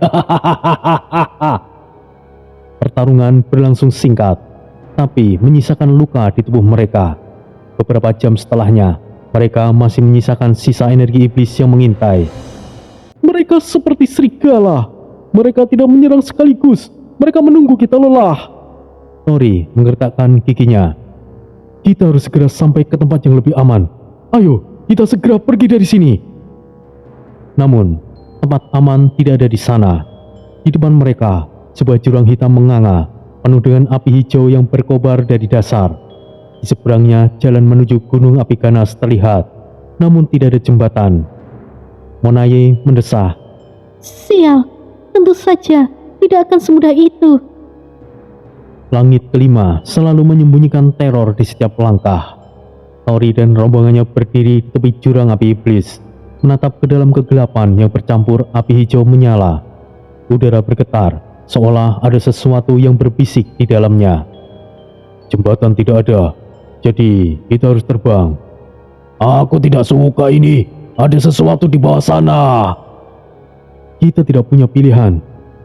Pertarungan berlangsung singkat, tapi menyisakan luka di tubuh mereka. Beberapa jam setelahnya, mereka masih menyisakan sisa energi iblis yang mengintai. Mereka seperti serigala. Mereka tidak menyerang sekaligus. Mereka menunggu kita lelah. Tori menggertakkan giginya. Kita harus segera sampai ke tempat yang lebih aman. Ayo, kita segera pergi dari sini. Namun, tempat aman tidak ada di sana. Di depan mereka, sebuah jurang hitam menganga, penuh dengan api hijau yang berkobar dari dasar. Di seberangnya, jalan menuju gunung api ganas terlihat, namun tidak ada jembatan. Monaye mendesah. Sial, tentu saja tidak akan semudah itu. Langit kelima selalu menyembunyikan teror di setiap langkah. Tori dan rombongannya berdiri di tepi jurang api iblis, menatap ke dalam kegelapan yang bercampur api hijau menyala. Udara bergetar, seolah ada sesuatu yang berbisik di dalamnya. Jembatan tidak ada, jadi kita harus terbang. Aku tidak suka ini. Ada sesuatu di bawah sana. Kita tidak punya pilihan.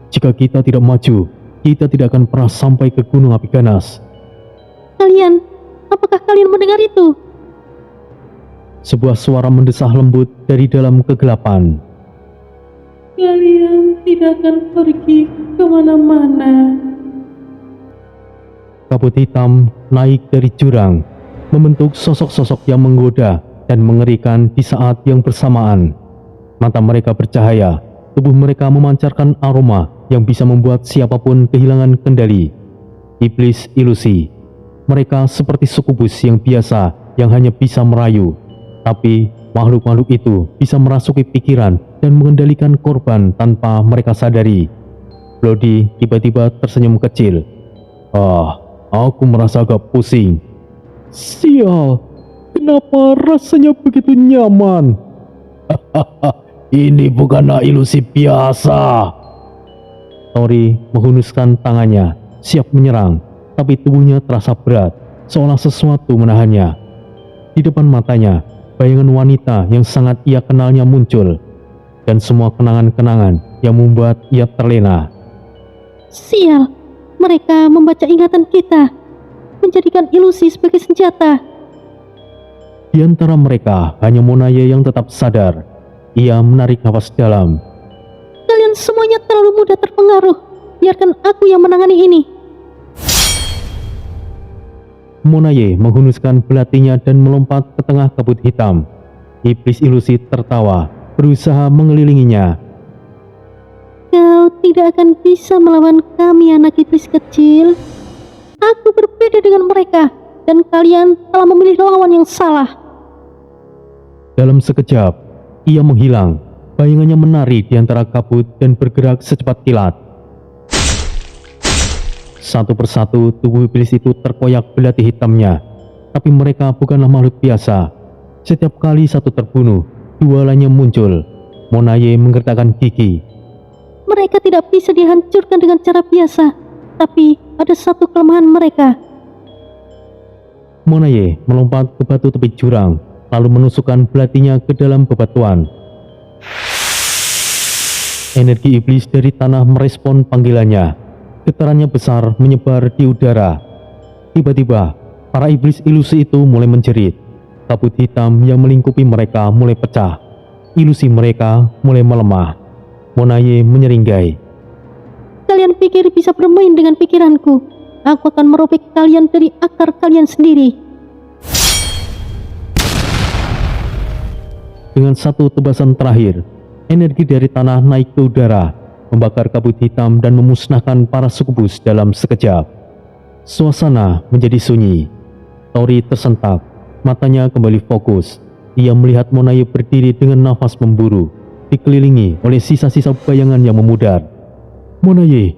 Jika kita tidak maju, kita tidak akan pernah sampai ke gunung api ganas. Apakah kalian mendengar itu? Sebuah suara mendesah lembut dari dalam kegelapan. Kalian tidak akan pergi kemana-mana. Kabut hitam naik dari jurang, membentuk sosok-sosok yang menggoda dan mengerikan di saat yang bersamaan. Mata mereka bercahaya, tubuh mereka memancarkan aroma yang bisa membuat siapapun kehilangan kendali. Iblis ilusi. Mereka seperti sukubus yang biasa yang hanya bisa merayu. Tapi makhluk-makhluk itu bisa merasuki pikiran dan mengendalikan korban tanpa mereka sadari. Bloody tiba-tiba tersenyum kecil. Aku merasa agak pusing. Sial, kenapa rasanya begitu nyaman? Ini bukanlah ilusi biasa. Tori menghunuskan tangannya, siap menyerang, tapi tubuhnya terasa berat, seolah sesuatu menahannya. Di depan matanya, bayangan wanita yang sangat ia kenalnya muncul, dan semua kenangan-kenangan yang membuat ia terlena. Sial, mereka membaca ingatan kita, menjadikan ilusi sebagai senjata. Di antara mereka, hanya Monaye yang tetap sadar. Ia menarik nafas dalam. Kalian semuanya terlalu mudah terpengaruh. Biarkan aku yang menangani ini. Monaye menghunuskan belatinya dan melompat ke tengah kabut hitam. Iblis ilusi tertawa, berusaha mengelilinginya. Kau tidak akan bisa melawan kami, anak iblis kecil. Aku berbeda dengan mereka. dan kalian telah memilih lawan yang salah. Dalam sekejap, ia menghilang. Bayangannya menari di antara kabut dan bergerak secepat kilat. Satu persatu tubuh iblis itu terkoyak belati hitamnya. Tapi mereka bukanlah makhluk biasa. Setiap kali satu terbunuh, dua lainnya muncul. Monaye menggertakkan gigi. Mereka tidak bisa dihancurkan dengan cara biasa, tapi ada satu kelemahan mereka. Monaye melompat ke batu tepi jurang, lalu menusukkan belatinya ke dalam bebatuan. Energi iblis dari tanah merespon panggilannya. Getarannya besar menyebar di udara. Tiba-tiba, para iblis ilusi itu mulai menjerit. Kabut hitam yang melingkupi mereka mulai pecah. Ilusi mereka mulai melemah. Monaye menyeringai. Kalian pikir bisa bermain dengan pikiranku? Aku akan merobek kalian dari akar kalian sendiri. Dengan satu tebasan terakhir, energi dari tanah naik ke udara, membakar kabut hitam dan memusnahkan para sukubus dalam sekejap. Suasana menjadi sunyi. Tori tersentak, matanya kembali fokus. Ia melihat Monaye berdiri dengan nafas memburu, dikelilingi oleh sisa-sisa bayangan yang memudar. Monaye,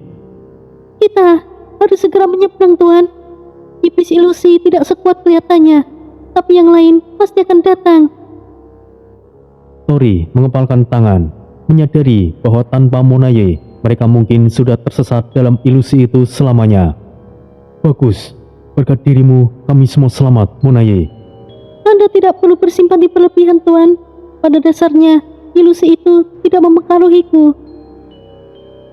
Kita harus segera menyeberang, Tuan. Iblis ilusi tidak sekuat kelihatannya, tapi yang lain pasti akan datang. Tori mengepalkan tangan, menyadari bahwa tanpa Monaye, mereka mungkin sudah tersesat dalam ilusi itu selamanya. Bagus, berkat dirimu kami semua selamat, Monaye. Anda tidak perlu bersimpati berlebihan, Tuan. Pada dasarnya, ilusi itu tidak mempengaruhiku.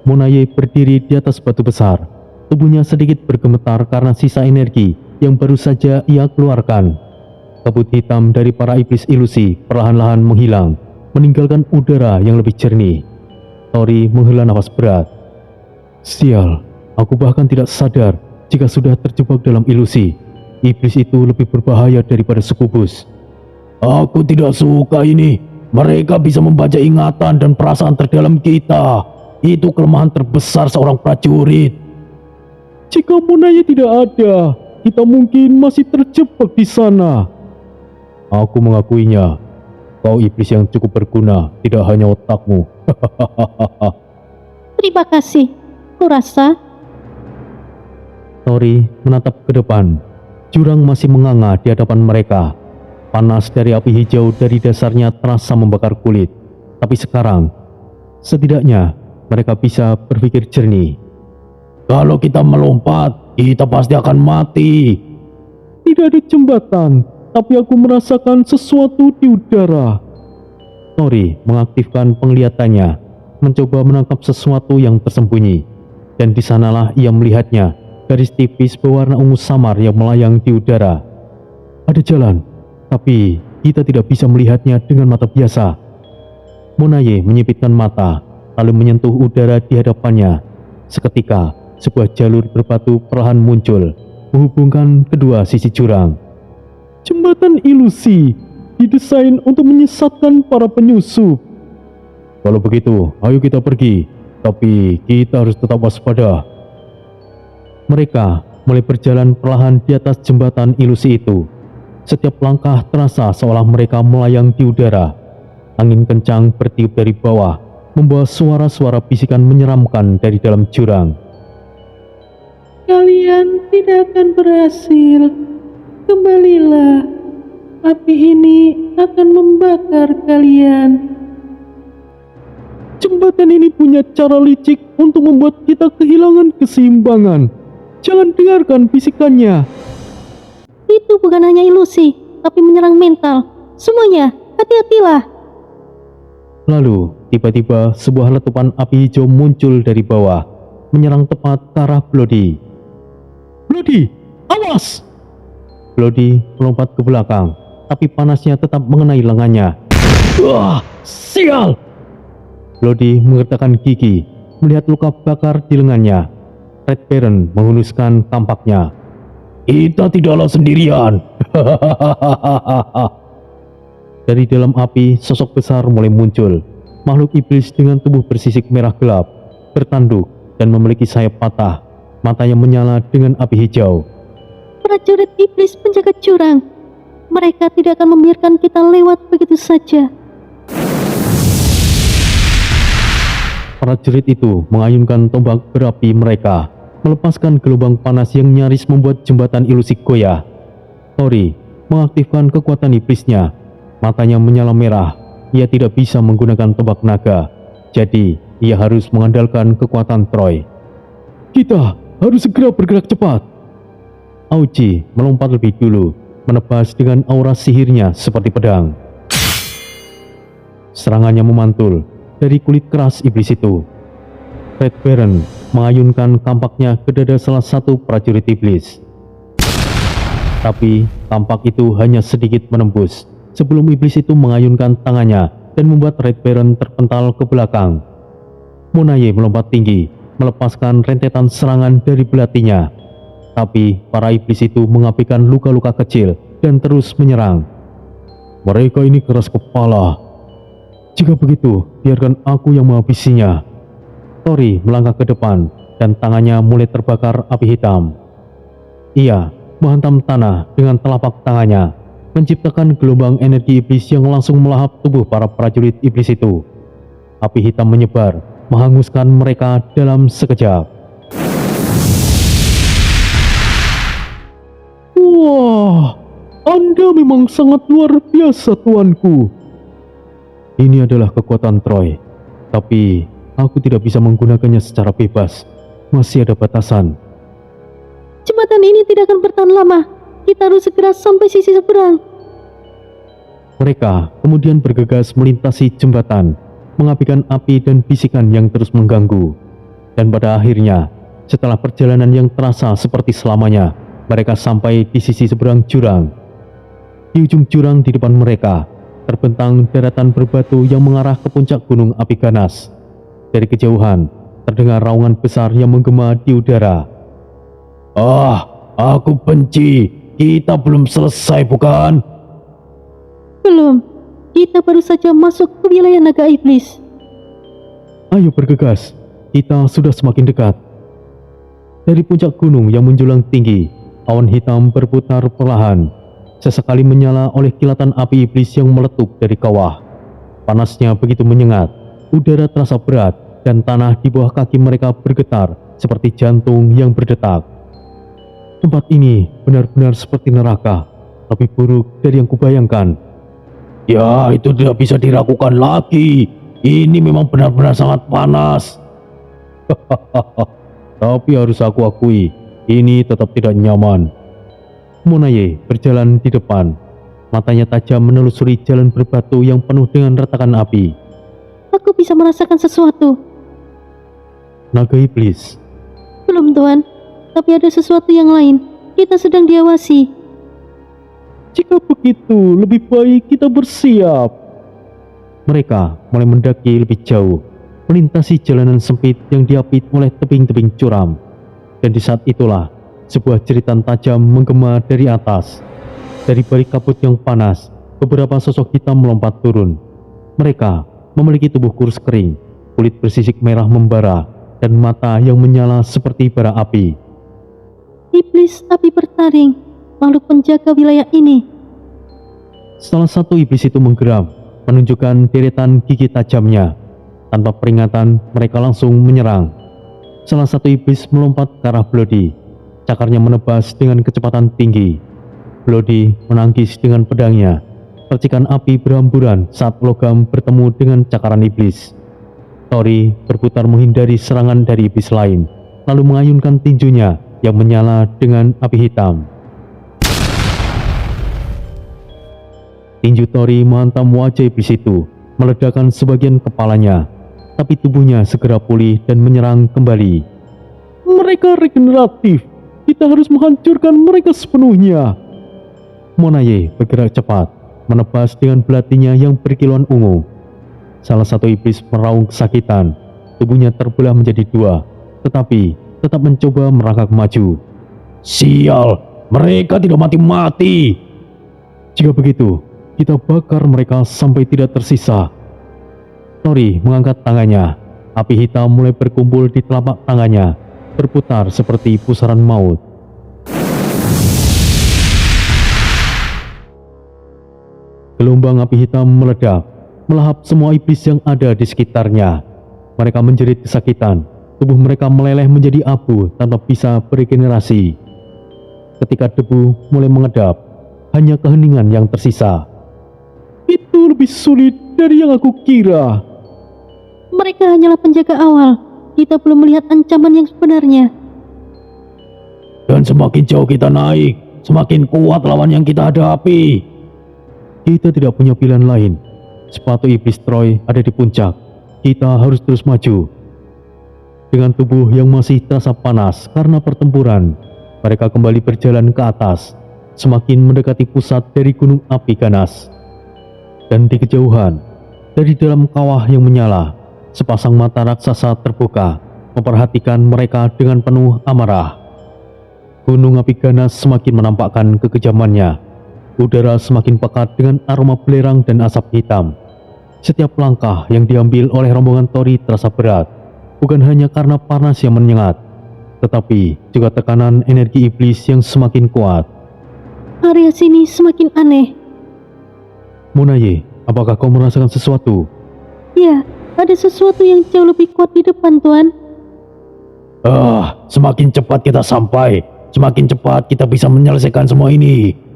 Monaye berdiri di atas batu besar. Tubuhnya sedikit bergemetar karena sisa energi yang baru saja ia keluarkan. Kabut hitam dari para iblis ilusi perlahan-lahan menghilang, meninggalkan udara yang lebih jernih. Tori menghela nafas berat. Sial, aku bahkan tidak sadar jika sudah terjebak dalam ilusi. Iblis itu lebih berbahaya daripada sukubus. Aku tidak suka ini. Mereka bisa membaca ingatan dan perasaan terdalam kita. Itu kelemahan terbesar seorang prajurit. Jika Monaye tidak ada, kita mungkin masih terjebak di sana. Aku mengakuinya. Kau iblis yang cukup berguna, tidak hanya otakmu. Terima kasih. Kurasa Tori menatap ke depan. Jurang masih menganga di hadapan mereka. Panas dari api hijau dari dasarnya terasa membakar kulit. Tapi sekarang, setidaknya mereka bisa berpikir jernih. Kalau kita melompat, kita pasti akan mati. Tidak ada jembatan, tapi aku merasakan sesuatu di udara. Tori mengaktifkan penglihatannya, mencoba menangkap sesuatu yang tersembunyi. Dan di sanalah ia melihatnya, garis tipis berwarna ungu samar yang melayang di udara. Ada jalan, tapi kita tidak bisa melihatnya dengan mata biasa. Monaye menyipitkan mata, lalu menyentuh udara di hadapannya. Seketika, sebuah jalur berbatu perlahan muncul, menghubungkan kedua sisi jurang. Jembatan ilusi, didesain untuk menyesatkan para penyusup. Kalau begitu, ayo kita pergi. Tapi kita harus tetap waspada. Mereka mulai berjalan perlahan di atas jembatan ilusi itu. Setiap langkah terasa seolah mereka melayang di udara. Angin kencang bertiup dari bawah, membawa suara-suara bisikan menyeramkan dari dalam jurang. kalian tidak akan berhasil. Kembalilah. Api ini akan membakar kalian. Jembatan ini punya cara licik untuk membuat kita kehilangan keseimbangan. Jangan dengarkan bisikannya. Itu bukan hanya ilusi, tapi menyerang mental. Semuanya, hati-hatilah. Lalu, tiba-tiba sebuah letupan api hijau muncul dari bawah, menyerang tepat ke arah Bloody. Bloody, awas! Bloody melompat ke belakang, tapi panasnya tetap mengenai lengannya. Wah, sial! Bloody mengertakkan gigi, melihat luka bakar di lengannya. Red Baron menghunuskan tampaknya. Kita tidaklah sendirian. Dari dalam api, sosok besar mulai muncul. Makhluk iblis dengan tubuh bersisik merah gelap, bertanduk dan memiliki sayap patah. Matanya menyala dengan api hijau. prajurit iblis penjaga jurang. Mereka tidak akan membiarkan kita lewat begitu saja. Prajurit itu mengayunkan tombak berapi mereka, melepaskan gelombang panas yang nyaris membuat jembatan ilusi goyah. Tori mengaktifkan kekuatan iblisnya. Matanya menyala merah. Ia tidak bisa menggunakan tombak naga. Jadi, ia harus mengandalkan kekuatan Troy. Kita harus segera bergerak cepat. Auji melompat lebih dulu, menebas dengan aura sihirnya seperti pedang. Serangannya memantul dari kulit keras iblis itu. Red Baron mengayunkan kampaknya ke dada salah satu prajurit iblis. Tapi tampak itu hanya sedikit menembus sebelum iblis itu mengayunkan tangannya dan membuat Red Baron terpental ke belakang. Monaye melompat tinggi, melepaskan rentetan serangan dari belatinya. Tapi para iblis itu mengapikan luka-luka kecil dan terus menyerang. Mereka ini keras kepala. Jika begitu, biarkan aku yang menghabisinya. Tori melangkah ke depan dan tangannya mulai terbakar api hitam. Ia menghantam tanah dengan telapak tangannya, menciptakan gelombang energi iblis yang langsung melahap tubuh para prajurit iblis itu. Api hitam menyebar, menghanguskan mereka dalam sekejap. Wah, Anda memang sangat luar biasa, tuanku. Ini adalah kekuatan Troy, tapi aku tidak bisa menggunakannya secara bebas. Masih ada batasan. Jembatan ini tidak akan bertahan lama. Kita harus segera sampai sisi seberang. Mereka kemudian bergegas melintasi jembatan, mengapikan api dan bisikan yang terus mengganggu. Dan pada akhirnya, setelah perjalanan yang terasa seperti selamanya, mereka sampai di sisi seberang jurang. Di ujung jurang di depan mereka, terbentang daratan berbatu yang mengarah ke puncak gunung api ganas. Dari kejauhan, terdengar raungan besar yang menggema di udara. Ah, aku benci. Kita belum selesai, bukan? Belum. Kita baru saja masuk ke wilayah naga iblis. Ayo bergegas. Kita sudah semakin dekat. Dari puncak gunung yang menjulang tinggi, awan hitam berputar perlahan, sesekali menyala oleh kilatan api iblis yang meletup dari kawah. Panasnya begitu menyengat, udara terasa berat, dan tanah di bawah kaki mereka bergetar seperti jantung yang berdetak. Tempat ini benar-benar seperti neraka, lebih buruk dari yang kubayangkan. Ya, itu tidak bisa diragukan lagi. Ini memang benar-benar sangat panas. Tapi harus aku akui, ini tetap tidak nyaman. Monaye berjalan di depan, matanya tajam menelusuri jalan berbatu yang penuh dengan retakan api. Aku bisa merasakan sesuatu. Naga iblis. Belum, Tuan. Tapi ada sesuatu yang lain. Kita sedang diawasi. Jika begitu, lebih baik kita bersiap. Mereka mulai mendaki lebih jauh, melintasi jalanan sempit yang diapit oleh tebing-tebing curam. Dan di saat itulah, sebuah jeritan tajam menggema dari atas. Dari balik kabut yang panas, beberapa sosok hitam melompat turun. Mereka memiliki tubuh kurus kering, kulit bersisik merah membara, dan mata yang menyala seperti bara api. Iblis api bertaring, makhluk penjaga wilayah ini. Salah satu iblis itu menggeram, menunjukkan deretan gigi tajamnya. Tanpa peringatan, mereka langsung menyerang. Salah satu iblis melompat ke arah Bloody. Cakarnya menebas dengan kecepatan tinggi. Bloody menangkis dengan pedangnya. Percikan api berhamburan saat logam bertemu dengan cakaran iblis. Tori berputar menghindari serangan dari iblis lain, lalu mengayunkan tinjunya yang menyala dengan api hitam. Tinju Tori menghantam wajah iblis itu, meledakkan sebagian kepalanya, tapi tubuhnya segera pulih dan menyerang kembali. Mereka regeneratif. Kita harus menghancurkan mereka sepenuhnya. Monaye bergerak cepat, menebas dengan belatinya yang berkilauan ungu. Salah satu iblis meraung kesakitan. Tubuhnya terbelah menjadi dua, tetapi tetap mencoba merangkak maju. Sial, mereka tidak mati-mati. Jika begitu, kita bakar mereka sampai tidak tersisa. Tori mengangkat tangannya. Api hitam mulai berkumpul di telapak tangannya, berputar seperti pusaran maut. Gelombang api hitam meledak, melahap semua iblis yang ada di sekitarnya. Mereka menjerit kesakitan, tubuh mereka meleleh menjadi abu tanpa bisa beregenerasi. Ketika debu mulai mengedap, hanya keheningan yang tersisa. Itu lebih sulit dari yang aku kira. Mereka hanyalah penjaga awal. Kita belum melihat ancaman yang sebenarnya. Dan semakin jauh kita naik, semakin kuat lawan yang kita hadapi. Kita tidak punya pilihan lain. Sepatu iblis Troy ada di puncak. Kita harus terus maju. Dengan tubuh yang masih terasa panas karena pertempuran, mereka kembali berjalan ke atas, semakin mendekati pusat dari gunung api ganas. Dan di kejauhan, dari dalam kawah yang menyala, sepasang mata raksasa terbuka, memperhatikan mereka dengan penuh amarah. Gunung api ganas semakin menampakkan kekejamannya. Udara semakin pekat dengan aroma belerang dan asap hitam. Setiap langkah yang diambil oleh rombongan Tori terasa berat, bukan hanya karena panas yang menyengat, tetapi juga tekanan energi iblis yang semakin kuat. Area sini semakin aneh. Monaye, apakah kau merasakan sesuatu? Ya, ada sesuatu yang jauh lebih kuat di depan, Tuan. Semakin cepat kita sampai, semakin cepat kita bisa menyelesaikan semua ini.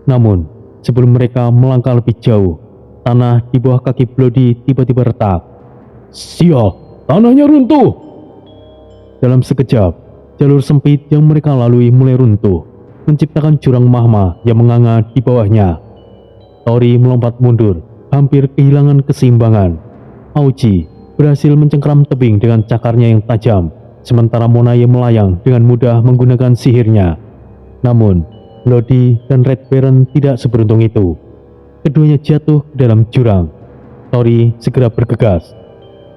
Namun, sebelum mereka melangkah lebih jauh, tanah di bawah kaki Bloody tiba-tiba retak. Sial, tanahnya runtuh! Dalam sekejap, jalur sempit yang mereka lalui mulai runtuh, menciptakan jurang magma yang menganga di bawahnya. Tori melompat mundur, hampir kehilangan keseimbangan. Aoji berhasil mencengkeram tebing dengan cakarnya yang tajam, sementara Monaye melayang dengan mudah menggunakan sihirnya. Namun, Bloody dan Red Baron tidak seberuntung itu. Keduanya jatuh ke dalam jurang. Tori segera bergegas.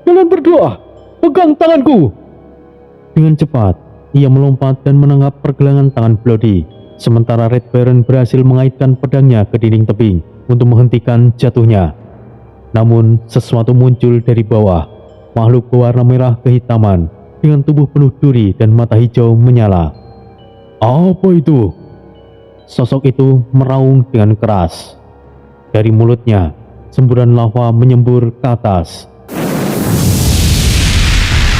Kalian berdua, pegang tanganku! Dengan cepat, ia melompat dan menangkap pergelangan tangan Bloody, sementara Red Baron berhasil mengaitkan pedangnya ke dinding tebing untuk menghentikan jatuhnya. Namun, sesuatu muncul dari bawah, makhluk berwarna merah kehitaman, dengan tubuh penuh duri dan mata hijau menyala. Apa itu? Sosok itu meraung dengan keras. Dari mulutnya, semburan lava menyembur ke atas.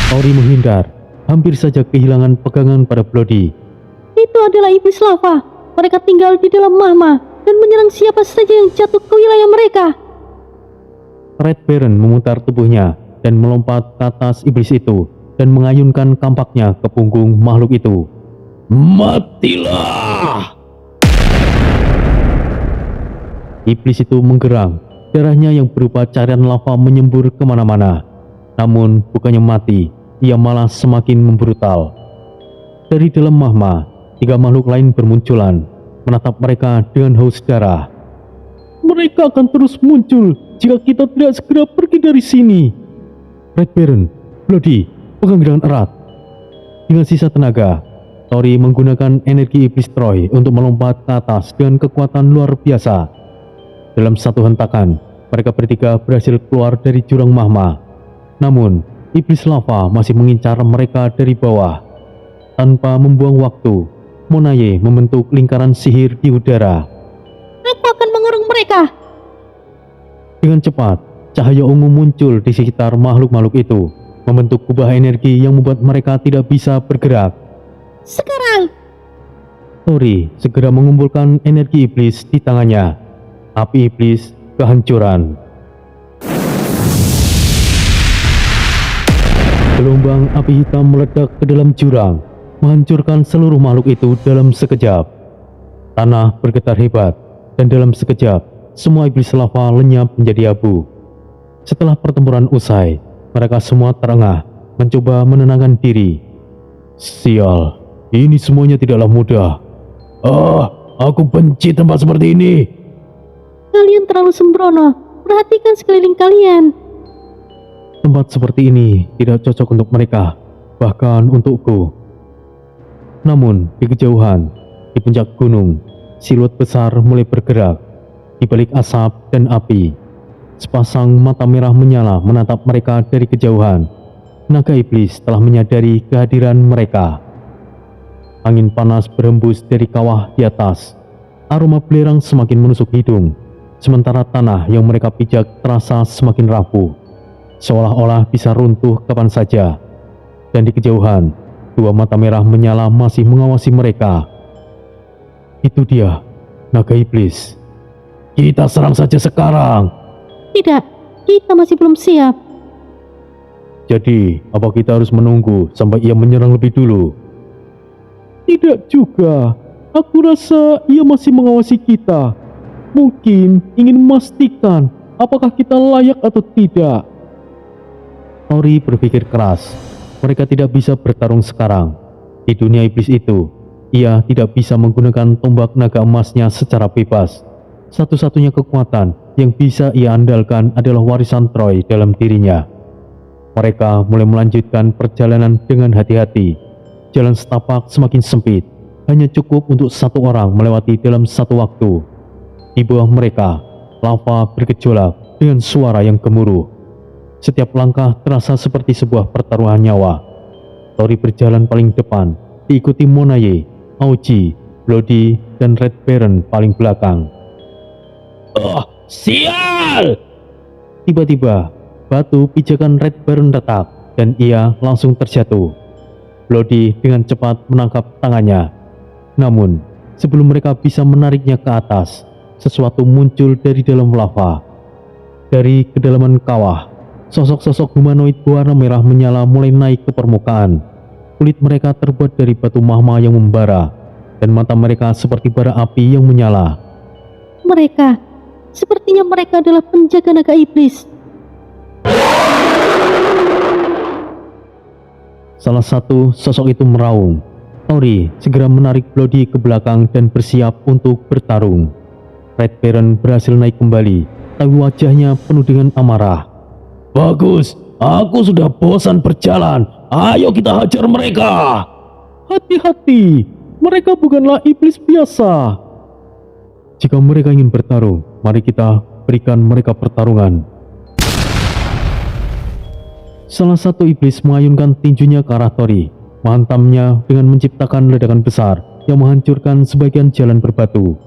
Tori menghindar, hampir saja kehilangan pegangan pada Bloody. Itu adalah iblis lava. Mereka tinggal di dalam magma dan menyerang siapa saja yang jatuh ke wilayah mereka. Red Baron memutar tubuhnya dan melompat ke atas iblis itu dan mengayunkan kampaknya ke punggung makhluk itu. Matilah! Iblis itu menggerang, darahnya yang berupa cairan lava menyembur kemana-mana. Namun bukannya mati, ia malah semakin membrutal. Dari dalam magma, 3 makhluk lain bermunculan, menatap mereka dengan haus darah. Mereka akan terus muncul jika kita tidak segera pergi dari sini. Red Baron, Bloody, pegang dengan erat. Dengan sisa tenaga, Tori menggunakan energi iblis Troy untuk melompat ke atas dengan kekuatan luar biasa. Dalam satu hentakan, mereka bertiga berhasil keluar dari jurang magma. Namun, iblis lava masih mengincar mereka dari bawah. Tanpa membuang waktu, Monaye membentuk lingkaran sihir di udara. Aku akan mengurung mereka. Dengan cepat, cahaya ungu muncul di sekitar makhluk-makhluk itu, membentuk kubah energi yang membuat mereka tidak bisa bergerak. Sekarang, Tori segera mengumpulkan energi iblis di tangannya. Api iblis kehancuran. Gelombang api hitam meledak ke dalam jurang, menghancurkan seluruh makhluk itu dalam sekejap. Tanah bergetar hebat, dan dalam sekejap, semua iblis lava lenyap menjadi abu. Setelah pertempuran usai, mereka semua terengah, mencoba menenangkan diri. Sial, ini semuanya tidaklah mudah. Aku benci tempat seperti ini. kalian terlalu sembrono. Perhatikan sekeliling kalian. Tempat seperti ini tidak cocok untuk mereka, bahkan untukku. Namun, di kejauhan, di puncak gunung, siluet besar mulai bergerak. Di balik asap dan api, sepasang mata merah menyala menatap mereka dari kejauhan. Naga iblis telah menyadari kehadiran mereka. Angin panas berhembus dari kawah di atas. Aroma belerang semakin menusuk hidung. sementara tanah yang mereka pijak terasa semakin rapuh, seolah-olah bisa runtuh kapan saja. Dan di kejauhan, dua mata merah menyala masih mengawasi mereka. Itu dia, naga iblis. Kita serang saja sekarang. Tidak, kita masih belum siap. Jadi, apa kita harus menunggu sampai ia menyerang lebih dulu? Tidak juga. Aku rasa ia masih mengawasi kita. Mungkin ingin memastikan apakah kita layak atau tidak. Tori berpikir keras. Mereka tidak bisa bertarung sekarang. Di dunia iblis itu, ia tidak bisa menggunakan tombak naga emasnya secara bebas. Satu-satunya kekuatan yang bisa ia andalkan adalah warisan Troy dalam dirinya. Mereka mulai melanjutkan perjalanan dengan hati-hati. Jalan setapak semakin sempit, hanya cukup untuk satu orang melewati dalam satu waktu. Di bawah mereka, lava bergejolak dengan suara yang gemuruh. Setiap langkah terasa seperti sebuah pertaruhan nyawa. Tori berjalan paling depan, diikuti Monaye, Aoji, Bloody, dan Red Baron paling belakang. Sial! Tiba-tiba, batu pijakan Red Baron retak dan ia langsung terjatuh. Bloody dengan cepat menangkap tangannya. Namun, sebelum mereka bisa menariknya ke atas, sesuatu muncul dari dalam lava. Dari kedalaman kawah, sosok-sosok humanoid berwarna merah menyala mulai naik ke permukaan. Kulit mereka terbuat dari batu magma yang membara, dan mata mereka seperti bara api yang menyala. Mereka, sepertinya mereka adalah penjaga naga iblis. Salah satu sosok itu meraung. Tori segera menarik Bloody ke belakang dan bersiap untuk bertarung. Red Baron berhasil naik kembali, tapi wajahnya penuh dengan amarah. Bagus, aku sudah bosan berjalan. Ayo kita hajar mereka. Hati-hati, mereka bukanlah iblis biasa. Jika mereka ingin bertarung, mari kita berikan mereka pertarungan. Salah satu iblis mengayunkan tinjunya ke arah Tori, menghantamnya dengan menciptakan ledakan besar yang menghancurkan sebagian jalan berbatu.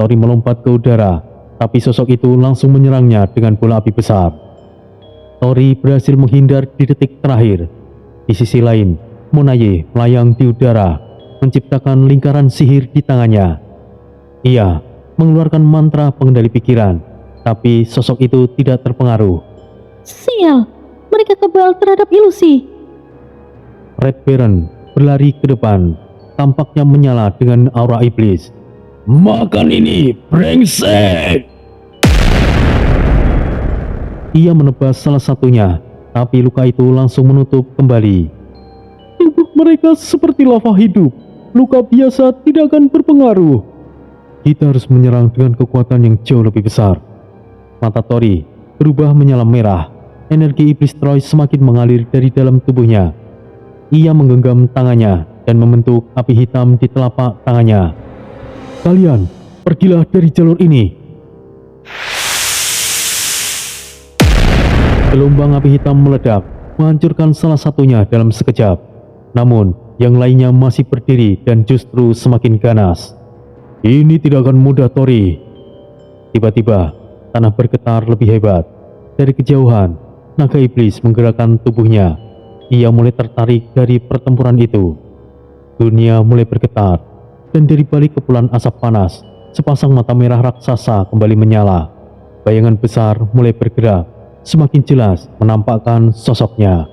Tori melompat ke udara, tapi sosok itu langsung menyerangnya dengan bola api besar. Tori berhasil menghindar di detik terakhir. Di sisi lain, Monaye melayang di udara, menciptakan lingkaran sihir di tangannya. Ia mengeluarkan mantra pengendali pikiran, tapi sosok itu tidak terpengaruh. Sial, mereka kebal terhadap ilusi. Red Baron berlari ke depan, tampaknya menyala dengan aura iblis. Makan ini, brengsek! Ia menebas salah satunya, tapi luka itu langsung menutup kembali. Tubuh mereka seperti lava hidup. Luka biasa tidak akan berpengaruh. Kita harus menyerang dengan kekuatan yang jauh lebih besar. Mata Tori berubah menyala merah. Energi iblis Troy semakin mengalir dari dalam tubuhnya. Ia menggenggam tangannya dan membentuk api hitam di telapak tangannya. Kalian, pergilah dari jalur ini. Gelombang api hitam meledak, menghancurkan salah satunya dalam sekejap. Namun, yang lainnya masih berdiri dan justru semakin ganas. Ini tidak akan mudah, Tori. Tiba-tiba, tanah bergetar lebih hebat. Dari kejauhan, naga iblis menggerakkan tubuhnya. Ia mulai tertarik dari pertempuran itu. Dunia mulai bergetar, dan dari balik kepulan asap panas, sepasang mata merah raksasa kembali menyala. Bayangan besar mulai bergerak, semakin jelas menampakkan sosoknya.